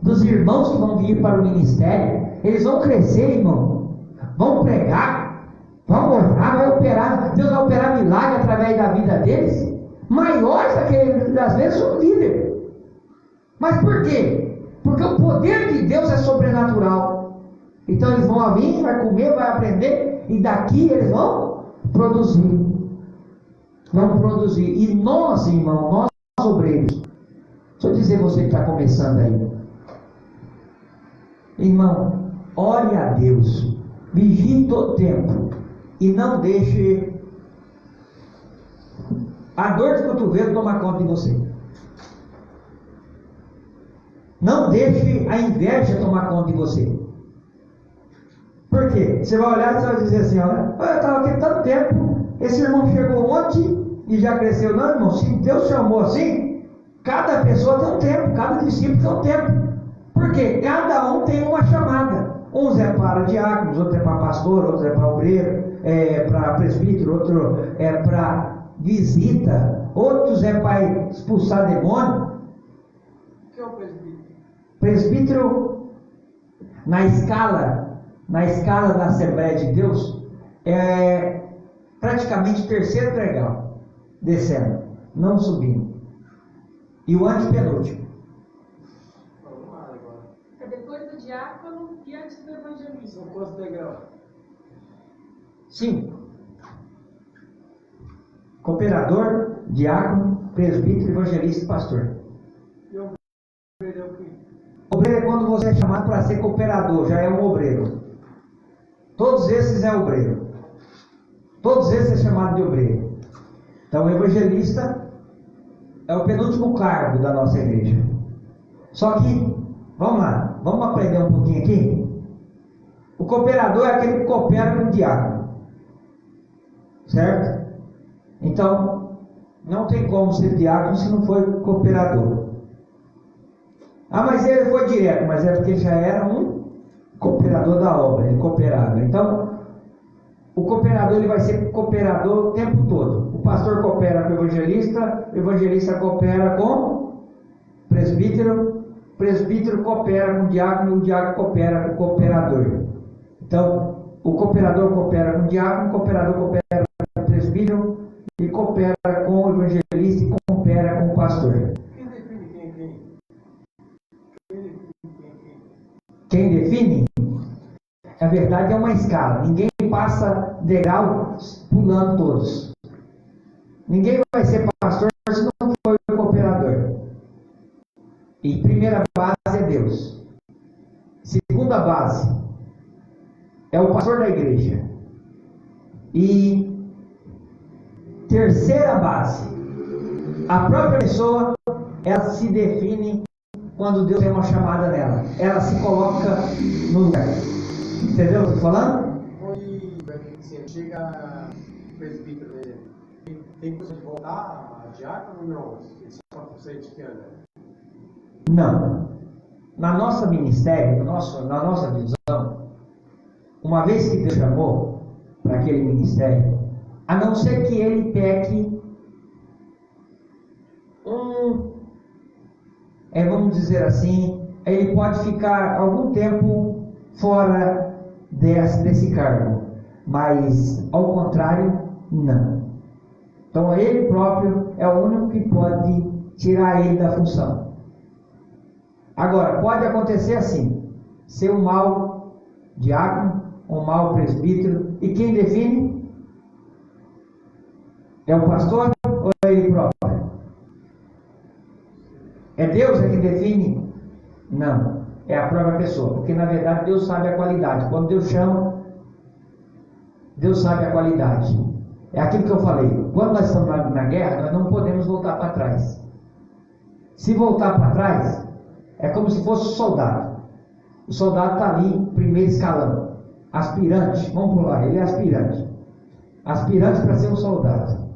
dos irmãos que vão vir para o ministério. Eles vão crescer, irmão, vão pregar, vão orar, vai operar, Deus vai operar milagre através da vida deles, maiores daquele, das vezes, o líder. Mas por quê? Porque o poder de Deus é sobrenatural. Então eles vão vir, vai comer, vai aprender, e daqui eles vão produzir. Vão produzir. E nós, irmão, nós obreiros, deixa eu dizer, você que está começando aí, irmão, ore a Deus, vigie todo tempo e não deixe a dor de cotovelo tomar conta de você. Não deixe a inveja tomar conta de você. Por quê? Você vai olhar e você vai dizer assim, olha, eu estava aqui tanto tempo, esse irmão chegou ontem e já cresceu. Não, irmão, se Deus chamou assim, cada pessoa tem um tempo, cada discípulo tem um tempo. Porque cada um tem uma chamada. Uns é para diáconos, outros é para pastor, outros é para obreiro, é para presbítero, outro é para visita. outros é para expulsar demônio. O que é o presbítero? Presbítero, na escala da Assembleia de Deus, é praticamente o terceiro degrau, descendo, não subindo. E o antepenúltimo. Vamos lá agora. É depois do diácono e antes do evangelista. São quantos degraus? 5. Cooperador, diácono, presbítero, evangelista e pastor. E o obreiro é o quê? Obreiro é quando você é chamado para ser cooperador, já é um obreiro. Todos esses é obreiro. Todos esses é chamado de obreiro. Então o evangelista é o penúltimo cargo da nossa igreja. Só que, vamos lá, vamos aprender um pouquinho aqui. O cooperador é aquele que coopera com o diácono. Certo? Então, não tem como ser diácono se não for cooperador. Ah, mas ele foi direto, mas é porque ele já era um cooperador da obra, ele cooperava. Então, o cooperador ele vai ser cooperador o tempo todo. O pastor coopera com o evangelista coopera com o presbítero coopera com o diácono coopera com o cooperador. Então, o cooperador coopera com o diácono, o cooperador coopera com o presbítero e coopera com o evangelista e coopera com o pastor. Quem define quem é quem? Quem define? Na verdade é uma escala. Ninguém passa degrau pulando todos. Ninguém vai ser pastor se não for cooperador. E primeira base é Deus. Segunda base é o pastor da igreja. E terceira base, a própria pessoa, ela se define quando Deus tem uma chamada nela. Ela se coloca no lugar. Entendeu o que eu estou falando? Você chega presbítero, tem coisa de voltar a diácono ou não? Só você que anda? Não. Na nossa ministério, na nossa visão, uma vez que Deus chamou para aquele ministério, a não ser que ele peque vamos dizer assim, ele pode ficar algum tempo fora desse cargo, mas ao contrário, não. Então ele próprio é o único que pode tirar ele da função. Agora, pode acontecer assim, ser um mau diácono, um mau presbítero, e quem define? É o pastor ou é ele próprio? É Deus quem define? Não, é a própria pessoa, porque na verdade Deus sabe a qualidade. Quando Deus chama, Deus sabe a qualidade. É aquilo que eu falei, quando nós estamos na guerra, nós não podemos voltar para trás. Se voltar para trás, é como se fosse um soldado. O soldado está ali, primeiro escalão, aspirante, vamos pular, ele é aspirante. Aspirante para ser um soldado.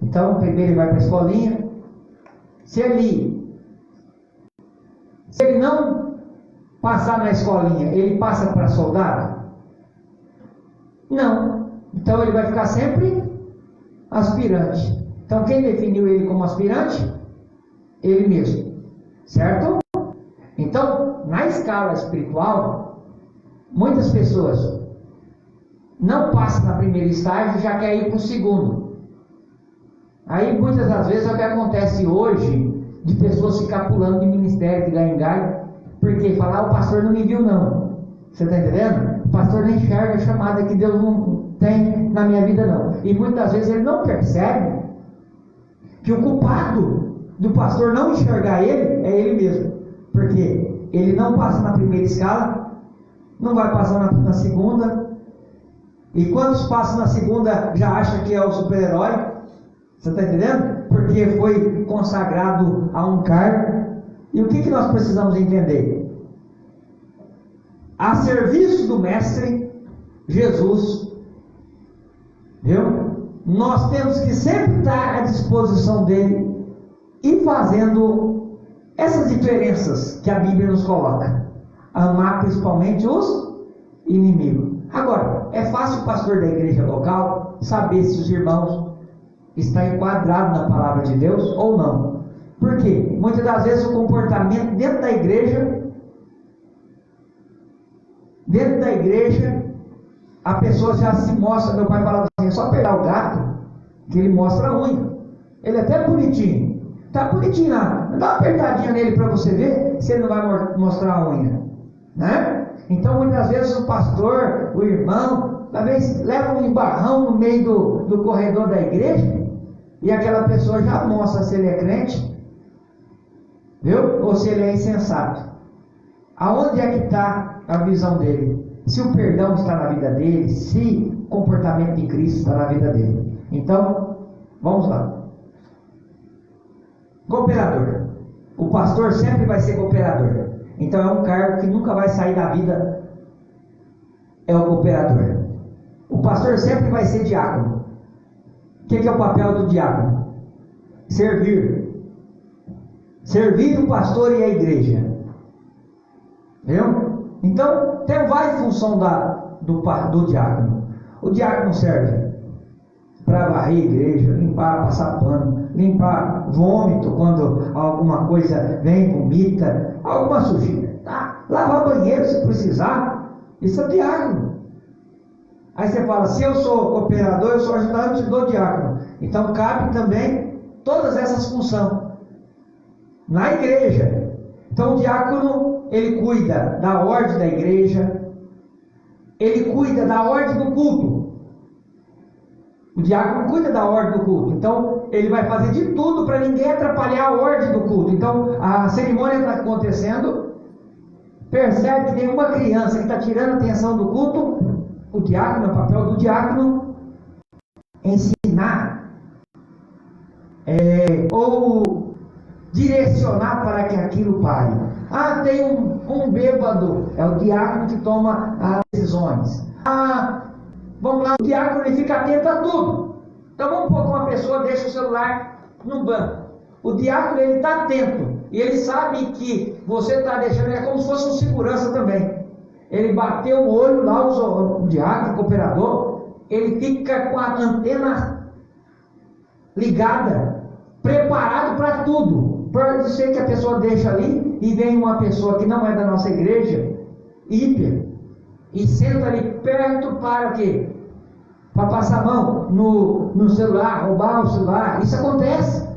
Então, primeiro ele vai para a escolinha. Se ele não passar na escolinha, ele passa para soldado? Não. Então ele vai ficar sempre aspirante. Então quem definiu ele como aspirante? Ele mesmo. Certo? Então, na escala espiritual, muitas pessoas não passam na primeira estágio e já querem ir para o segundo. Aí muitas das vezes é o que acontece hoje, de pessoas ficar pulando de ministério, de galho em galho, porque falar, o pastor não me viu não. Você está entendendo? O pastor não enxerga a chamada que Deus não tem na minha vida não. E muitas vezes ele não percebe que o culpado do pastor não enxergar ele é ele mesmo. Porque ele não passa na primeira escala, não vai passar na segunda, e quando passa na segunda já acha que é o super-herói. Você está entendendo? Porque foi consagrado a um cargo. E o que nós precisamos entender? A serviço do Mestre Jesus, viu? Nós temos que sempre estar à disposição dele e fazendo essas diferenças que a Bíblia nos coloca. Amar principalmente os inimigos. Agora, é fácil o pastor da igreja local saber se os irmãos está enquadrado na palavra de Deus ou não. Por quê? Muitas das vezes o comportamento dentro da igreja, a pessoa já se mostra. Meu pai falava assim: é só pegar o gato que ele mostra a unha. Ele é até bonitinho, tá bonitinho lá, dá uma apertadinha nele para você ver se ele não vai mostrar a unha, né? Então muitas vezes o pastor, o irmão, talvez leva um embarrão no meio do corredor da igreja, e aquela pessoa já mostra se ele é crente, viu? Ou se ele é insensato. Aonde é que está a visão dele? Se o perdão está na vida dele, se o comportamento de Cristo está na vida dele. Então, vamos lá. Cooperador. O pastor sempre vai ser cooperador. Então é um cargo que nunca vai sair da vida. É o cooperador. O pastor sempre vai ser diácono. O que é o papel do diácono? Servir. Servir o pastor e a igreja. Viu? Então tem várias funções do diácono. O diácono serve para varrer a igreja, limpar, passar pano, limpar vômito quando alguma coisa vem, vomita, alguma sujeira, tá? Lavar banheiro se precisar. Isso é diácono. Aí você fala: se eu sou cooperador, eu sou ajudante do diácono. Então cabe também todas essas funções na igreja. Então o diácono, ele cuida da ordem da igreja, ele cuida da ordem do culto. O diácono cuida da ordem do culto. Então ele vai fazer de tudo para ninguém atrapalhar a ordem do culto. Então a cerimônia está acontecendo, percebe que tem uma criança que está tirando a atenção do culto. O diácono, o papel do diácono, ensinar ou direcionar para que aquilo pare. Ah, tem um bêbado, é o diácono que toma as decisões. Ah, vamos lá, o diácono, ele fica atento a tudo. Então vamos pôr que uma pessoa deixa o celular no banco. O diácono, ele está atento, e ele sabe que você está deixando, é como se fosse um segurança também. Ele bateu o olho lá, o diácono, o cooperador, ele fica com a antena ligada, preparado para tudo. Pode ser que a pessoa deixa ali e vem uma pessoa que não é da nossa igreja, ímpia, e senta ali perto para quê? Para passar a mão no celular, roubar o celular. Isso acontece.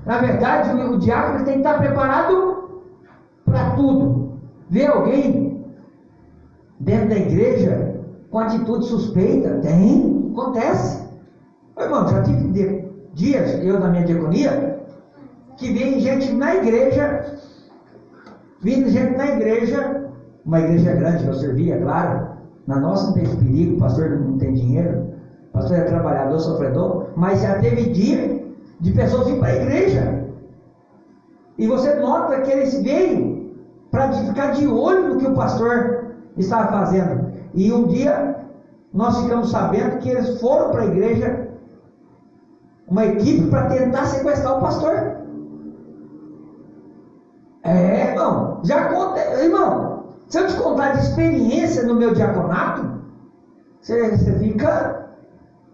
Na verdade, o diácono tem que estar preparado para tudo. Vê alguém dentro da igreja com atitude suspeita? Tem, acontece. Irmão, já tive dias, eu na minha diaconia, que vem gente na igreja, uma igreja grande que eu servia, claro. Na nossa não tem esse perigo, o pastor não tem dinheiro, o pastor é trabalhador, sofredor, mas já teve dia de pessoas vir para a igreja, e você nota que eles veem para ficar de olho no que o pastor estava fazendo. E um dia nós ficamos sabendo que eles foram para a igreja, uma equipe, para tentar sequestrar o pastor. Irmão, já acontece. Irmão, se eu te contar de experiência no meu diaconato, você fica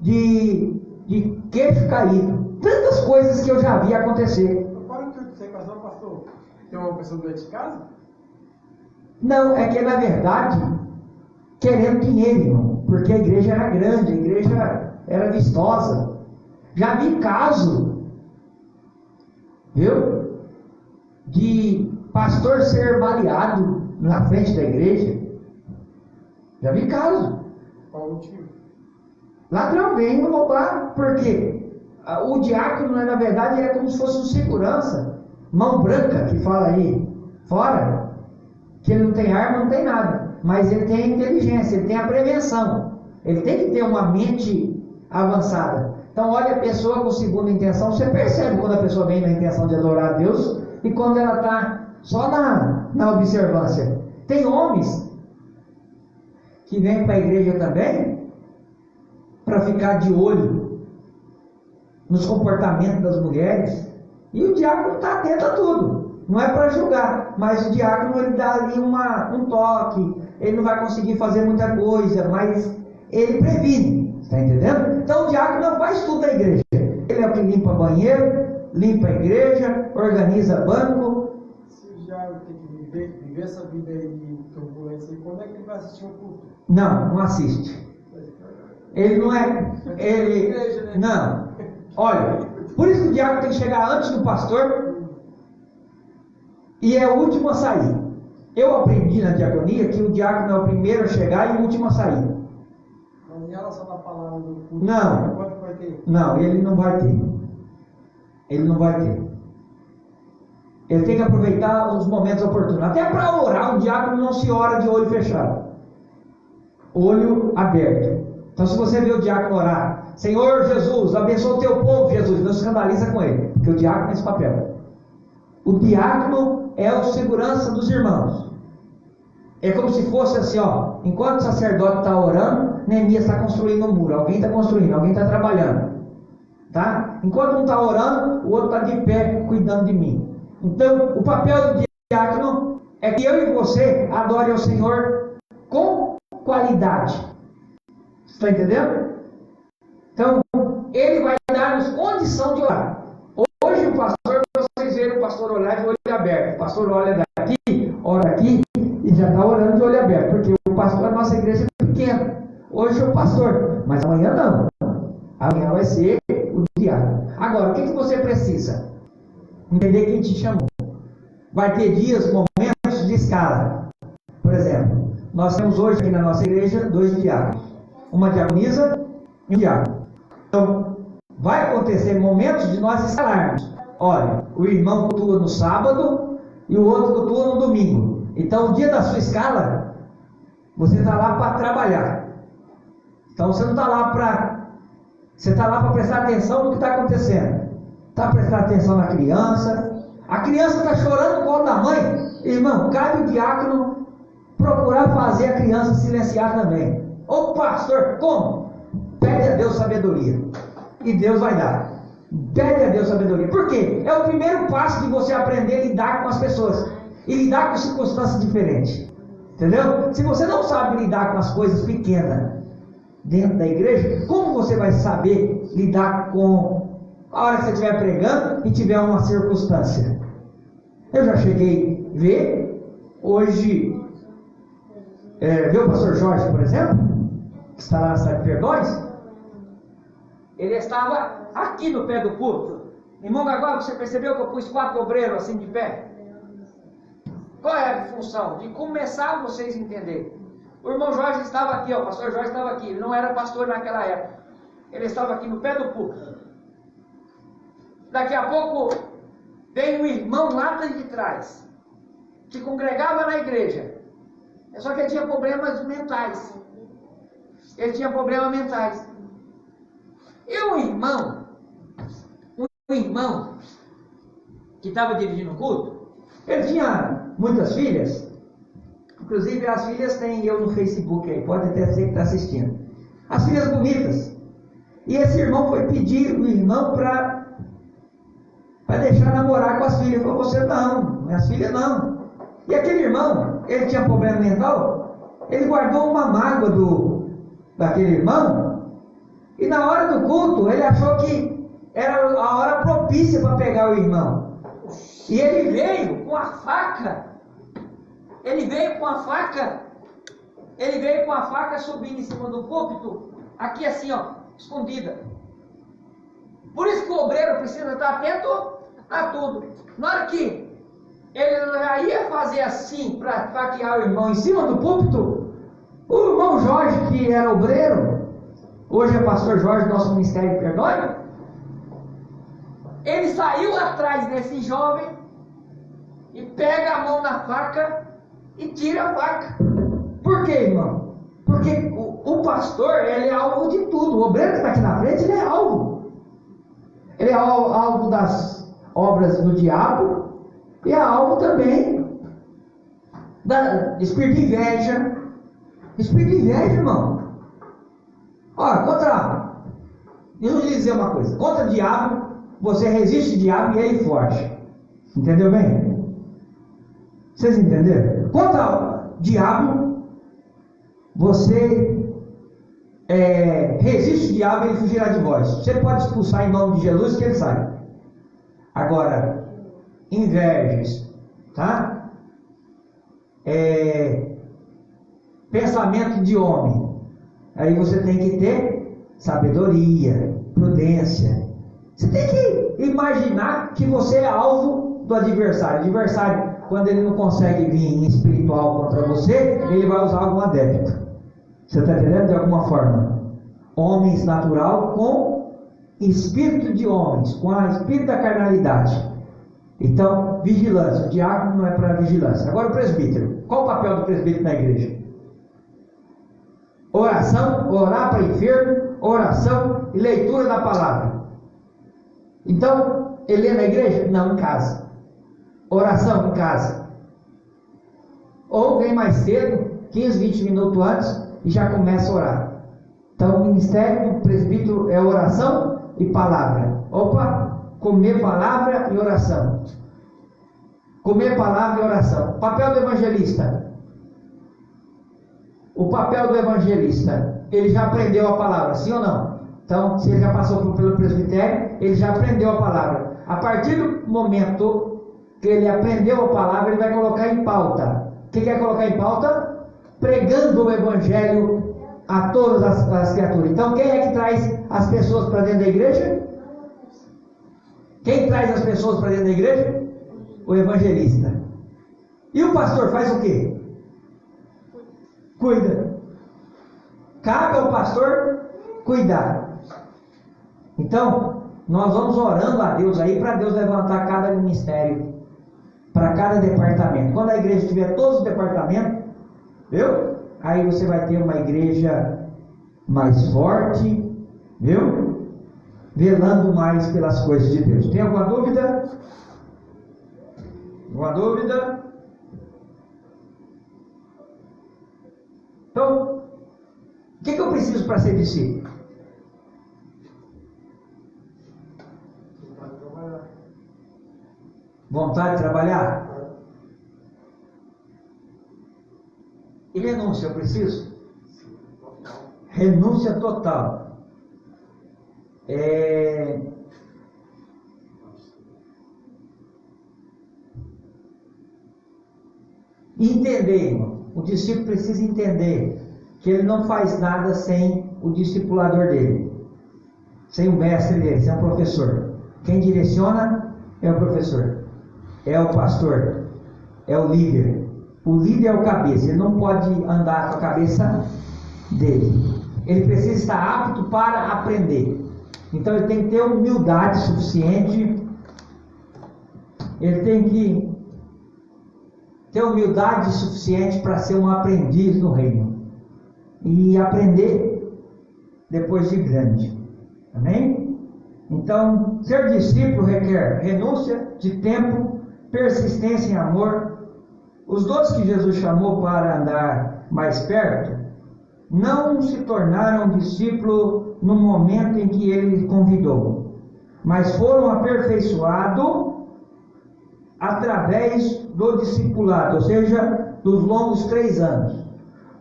de queixo caído. Tantas coisas que eu já vi acontecer. Para o intuito de sequestrar o pastor, tem uma pessoa doente de casa? Não, é que na verdade querendo dinheiro, irmão, porque a igreja era grande, a igreja era vistosa. Já vi caso, viu, de pastor ser baleado na frente da igreja. Já vi caso. Qual o motivo? Ladrão vem roubar, porque o diácono, na verdade, ele é como se fosse um segurança, mão branca, que fala aí fora, que ele não tem arma, não tem nada, mas ele tem a inteligência, ele tem a prevenção, ele tem que ter uma mente avançada. Então olha a pessoa com segunda intenção, você percebe quando a pessoa vem na intenção de adorar a Deus e quando ela está só na observância. Tem homens que vêm para a igreja também para ficar de olho nos comportamentos das mulheres, e o diácono está atento a tudo. Não é para julgar, mas o diácono, ele dá ali um toque. Ele não vai conseguir fazer muita coisa, mas ele previne. Está entendendo? Então o diácono não faz tudo da igreja. Ele é o que limpa banheiro, limpa a igreja, organiza banco. Se já tem que viver essa vida aí de turbulência, quando é que ele vai assistir um culto? Não assiste. Ele não é. Ele. Igreja, né? Não. Olha, por isso que o diácono tem que chegar antes do pastor e é o último a sair. Eu aprendi na diaconia que o diácono é o primeiro a chegar e o último a sair. Mas em relação à palavra do culto, Não. quanto vai ter? Não, ele não vai ter. Ele não vai ter. Ele tem que aproveitar os momentos oportunos. Até para orar, o diácono não se ora de olho fechado. Olho aberto. Então, se você vê o diácono orar, Senhor Jesus, abençoa o teu povo, Jesus, não se escandaliza com ele, porque o diácono é esse papel. O diácono é o segurança dos irmãos. É como se fosse assim, ó, enquanto o sacerdote está orando, Neemias está construindo um muro, alguém está construindo, alguém está trabalhando, tá? Enquanto um está orando, o outro está de pé cuidando de mim. Então, o papel do diácono é que eu e você adore ao Senhor com qualidade. Está entendendo? Então, ele vai dar-nos condição de orar. Hoje o pastor, vocês viram o pastor orar de olho aberto. O pastor olha daqui, ora aqui e já está orando de olho aberto, porque o pastor da nossa igreja é pequena. Hoje é o pastor, mas amanhã não. Amanhã vai ser o diácono. Agora, o que você precisa? Entender quem te chamou. Vai ter dias, momentos de escala. Por exemplo, nós temos hoje aqui na nossa igreja 2 diáconos. Uma diaconisa e um diácono. Então, vai acontecer momentos de nós escalarmos. Olha, o irmão cultua no sábado e o outro cultua no domingo. Então, o dia da sua escala, você está lá para trabalhar. Então, você não está lá para... Você está lá para prestar atenção no que está acontecendo. Está prestando atenção na criança. A criança está chorando no colo da mãe. Irmão, cabe o diácono procurar fazer a criança silenciar também. Ô pastor, como? Pede a Deus sabedoria. E Deus vai dar. Pede a Deus sabedoria. Por quê? É o primeiro passo de você aprender a lidar com as pessoas. E lidar com circunstâncias diferentes. Entendeu? Se você não sabe lidar com as coisas pequenas dentro da igreja, como você vai saber lidar com a hora que você estiver pregando e tiver uma circunstância? Eu já cheguei a ver, hoje, viu o pastor Jorge, por exemplo, que está lá na cidade de Perdões, ele estava aqui no pé do púlpito. Irmão Gagola, você percebeu que eu pus 4 obreiros assim de pé? Qual é a função? De começar vocês a entender. O irmão Jorge estava aqui, ó, o pastor Jorge estava aqui, ele não era pastor naquela época. Ele estava aqui no pé do púlpito. Daqui a pouco veio um irmão lá de trás, que congregava na igreja. Só que ele tinha problemas mentais. Ele tinha problemas mentais. E um irmão que estava dirigindo o culto, ele tinha muitas filhas. Inclusive as filhas têm eu no Facebook aí, pode até ser que está assistindo. As filhas bonitas. E esse irmão foi pedir o irmão para deixar namorar com as filhas. Ele falou, você não, minhas filhas não. E aquele irmão, ele tinha problema mental, ele guardou uma mágoa daquele irmão, e na hora do culto, ele achou que era a hora propícia para pegar o irmão. E ele veio com a faca. Ele veio com a faca subindo em cima do púlpito, aqui assim, ó, escondida. Por isso que o obreiro precisa estar atento a tudo. Na hora que ele já ia fazer assim para faquear o irmão em cima do púlpito, o irmão Jorge, que era obreiro, hoje é pastor Jorge do nosso Ministério de Perdões, ele saiu atrás desse jovem e pega a mão na faca e tira a faca. Por quê, irmão? Porque o pastor, ele é alvo de tudo. O obreiro que está aqui na frente, ele é alvo. Ele é alvo das obras do diabo e é alvo também da espírito de inveja. Espírito de inveja, irmão. Olha, deixa eu lhe dizer uma coisa. Contra o diabo, você resiste o diabo e ele foge. Entendeu bem? Vocês entenderam? Contra o diabo, você resiste o diabo e ele fugirá de vós. Você pode expulsar em nome de Jesus que ele sai. Agora, invejas, tá? Pensamento de homem. Aí você tem que ter sabedoria, prudência. Você tem que imaginar que você é alvo do adversário. O adversário, quando ele não consegue vir em espiritual contra você, ele vai usar algum adepto. Você está entendendo? De alguma forma. Homens natural com espírito de homens, com o espírito da carnalidade. Então, vigilância. O diácono não é para vigilância. Agora o presbítero. Qual o papel do presbítero na igreja? Oração, orar para enfermo, oração e leitura da palavra. Então, ele é na igreja? Não, em casa. Oração em casa. Ou vem mais cedo, 15, 20 minutos antes, e já começa a orar. Então, o ministério do presbítero é oração e palavra. Opa, comer palavra e oração. Comer palavra e oração. Papel do evangelista. O papel do evangelista, ele já aprendeu a palavra, sim ou não? Então, se ele já passou pelo presbitério, ele já aprendeu a palavra. A partir do momento que ele aprendeu a palavra, ele vai colocar em pauta. O que quer colocar em pauta? Pregando o evangelho a todas as criaturas. Então, quem é que traz as pessoas para dentro da igreja? Quem traz as pessoas para dentro da igreja? O evangelista. E o pastor faz o quê? Cuida. Cabe ao pastor cuidar. Então, nós vamos orando a Deus aí para Deus levantar cada ministério, para cada departamento. Quando a igreja tiver todos os departamentos, viu? Aí você vai ter uma igreja mais forte, viu? Velando mais pelas coisas de Deus. Tem alguma dúvida? Alguma dúvida? Então, o que eu preciso para ser discípulo? Vontade de trabalhar? E renúncia, eu preciso? Renúncia total. Entender, irmão. O discípulo precisa entender que ele não faz nada sem o discipulador dele, sem o mestre dele, sem o professor. Quem direciona é o professor, é o pastor, é o líder. O líder é o cabeça, ele não pode andar com a cabeça dele. Ele precisa estar apto para aprender. Então ele tem que ter humildade suficiente, ele tem que ter humildade suficiente para ser um aprendiz no reino e aprender depois de grande. Amém? Então, ser discípulo requer renúncia de tempo, persistência em amor. Os 12 que Jesus chamou para andar mais perto não se tornaram discípulos no momento em que ele convidou, mas foram aperfeiçoados através do discipulado, ou seja, dos longos 3 anos.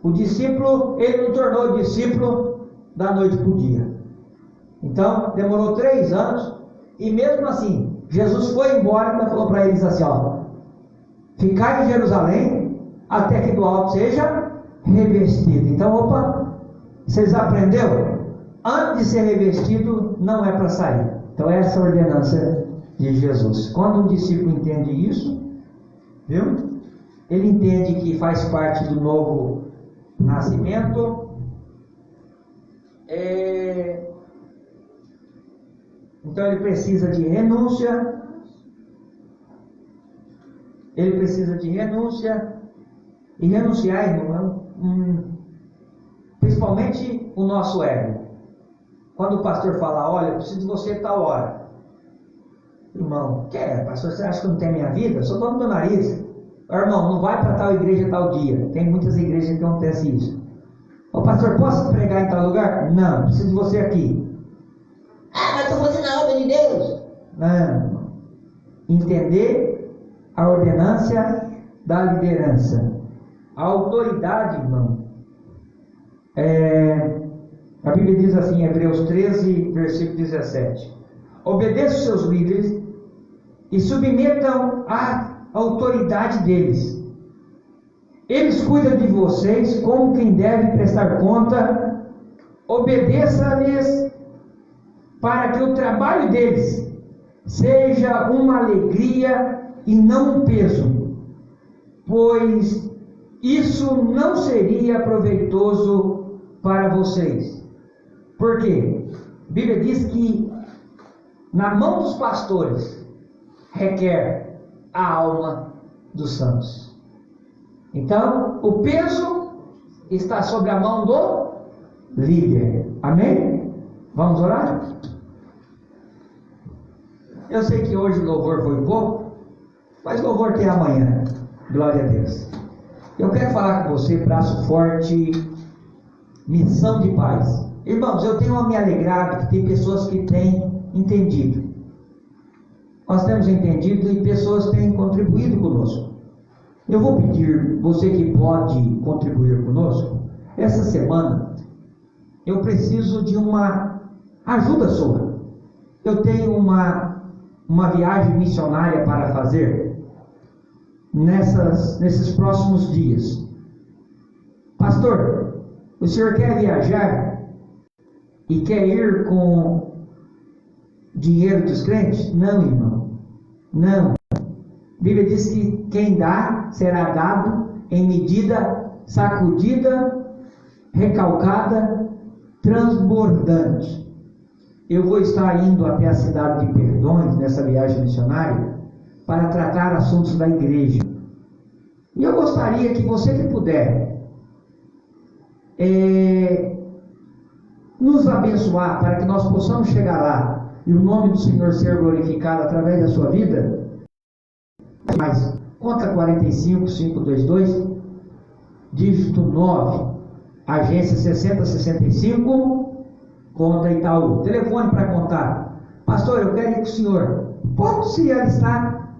O discípulo, ele não tornou discípulo da noite para o dia. Então, demorou 3 anos, e mesmo assim, Jesus foi embora e ainda falou para eles assim, ó: ficai em Jerusalém, até que do alto seja revestido. Então, opa, vocês aprenderam? Antes de ser revestido, não é para sair. Então, essa é a ordenança de Jesus. Quando um discípulo entende isso, viu? Ele entende que faz parte do novo nascimento. Então ele precisa de renúncia. Ele precisa de renúncia. E renunciar, irmão, principalmente o nosso ego. Quando o pastor fala, olha, eu preciso de você tal hora. Irmão, pastor, você acha que eu não tenho minha vida? Eu sou dono do meu nariz. Irmão, não vai para tal igreja tal dia. Tem muitas igrejas que acontece isso. Ô pastor, posso pregar em tal lugar? Não, preciso de você aqui. Mas estou fazendo a obra de Deus. Não. Entender a ordenância da liderança. A autoridade, irmão. A Bíblia diz assim, em Hebreus 13, versículo 17: obedeçam seus líderes e submetam à autoridade deles. Eles cuidam de vocês como quem deve prestar conta. Obedeça-lhes para que o trabalho deles seja uma alegria e não um peso, pois isso não seria proveitoso para vocês. Por quê? A Bíblia diz que na mão dos pastores requer a alma dos santos. Então, o peso está sobre a mão do líder. Amém? Vamos orar? Eu sei que hoje o louvor foi pouco, mas louvor tem amanhã. Glória a Deus. Eu quero falar com você, braço forte, missão de paz. Irmãos, eu tenho me alegrado que tem pessoas que têm entendido. Nós temos entendido e pessoas têm contribuído conosco. Eu vou pedir, você que pode contribuir conosco, essa semana eu preciso de uma ajuda sua. Eu tenho uma viagem missionária para fazer nesses próximos dias. Pastor, o senhor quer viajar e quer ir com dinheiro dos crentes? Não, irmão, não. A Bíblia diz que quem dá será dado em medida sacudida, recalcada, transbordante. Eu vou estar indo até a cidade de Perdões nessa viagem missionária para tratar assuntos da igreja. E eu gostaria que você que puder nos abençoar para que nós possamos chegar lá e o nome do Senhor ser glorificado através da sua vida. Mas, conta 45522, dígito 9, agência 6065, conta Itaú. Telefone para contar. Pastor, eu quero ir com o senhor. Pode se alistar,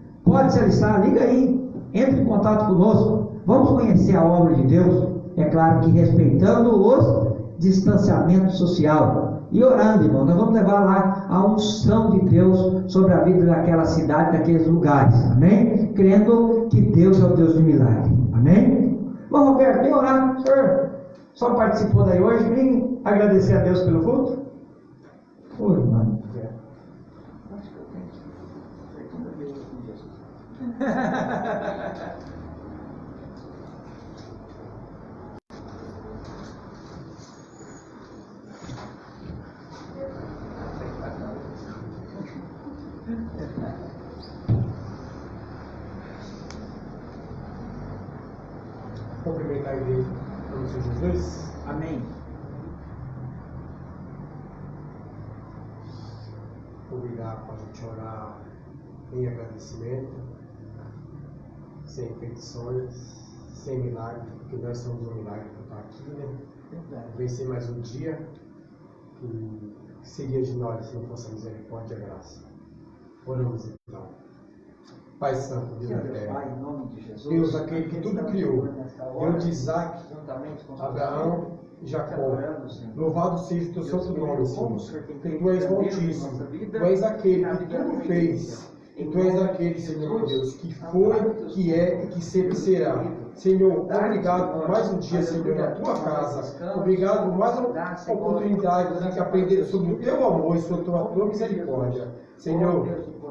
liga aí, entre em contato conosco, vamos conhecer a obra de Deus, é claro que respeitando o distanciamento social. E orando, irmão, nós vamos levar lá a unção de Deus sobre a vida daquela cidade, daqueles lugares, amém? Crendo que Deus é o Deus de milagre, amém? Bom, Roberto, vem orar, o senhor só participou daí hoje, vem agradecer a Deus pelo culto? Oi, mano. Acho que eu tenho. Cumprimentar a igreja para o Senhor Jesus. Amém. Obrigado para a gente orar em agradecimento, sem petições, sem milagre, porque nós somos um milagre por estar aqui, né? Vencer mais um dia, que seria de nós se não fosse a misericórdia e a graça. Oramos então. Pai Santo, Deus da terra, em nome de Jesus, Deus aquele que tudo criou, Deus de Isaac, Abraão e Jacó, louvado seja o teu santo nome, Senhor, que tu és altíssimo, tu és aquele que tudo fez, e tu és aquele, Senhor Deus, que foi, que é e que sempre será. Senhor, obrigado por mais um dia, Senhor, na tua casa. Obrigado por mais uma oportunidade de aprender sobre o teu amor e sobre a tua misericórdia. Senhor,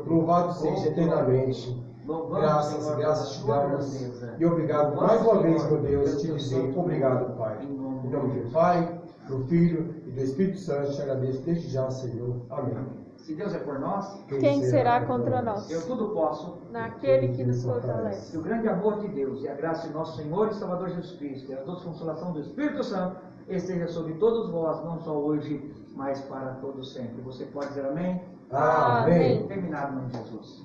louvado seja eternamente. Graças te damos. E obrigado mais uma vez, meu Deus, te dizer obrigado, Pai. Em nome do Pai, do Filho e do Espírito Santo, te agradeço desde já, Senhor. Amém. Se Deus é por nós, Quem será contra nós? eu tudo posso. Naquele que nos fortalece. Que o grande amor de Deus e a graça de nosso Senhor e Salvador Jesus Cristo e a doce consolação do Espírito Santo esteja sobre todos vós, não só hoje, mas para todo sempre. Você pode dizer amém? Amém. Terminado em nome de Jesus.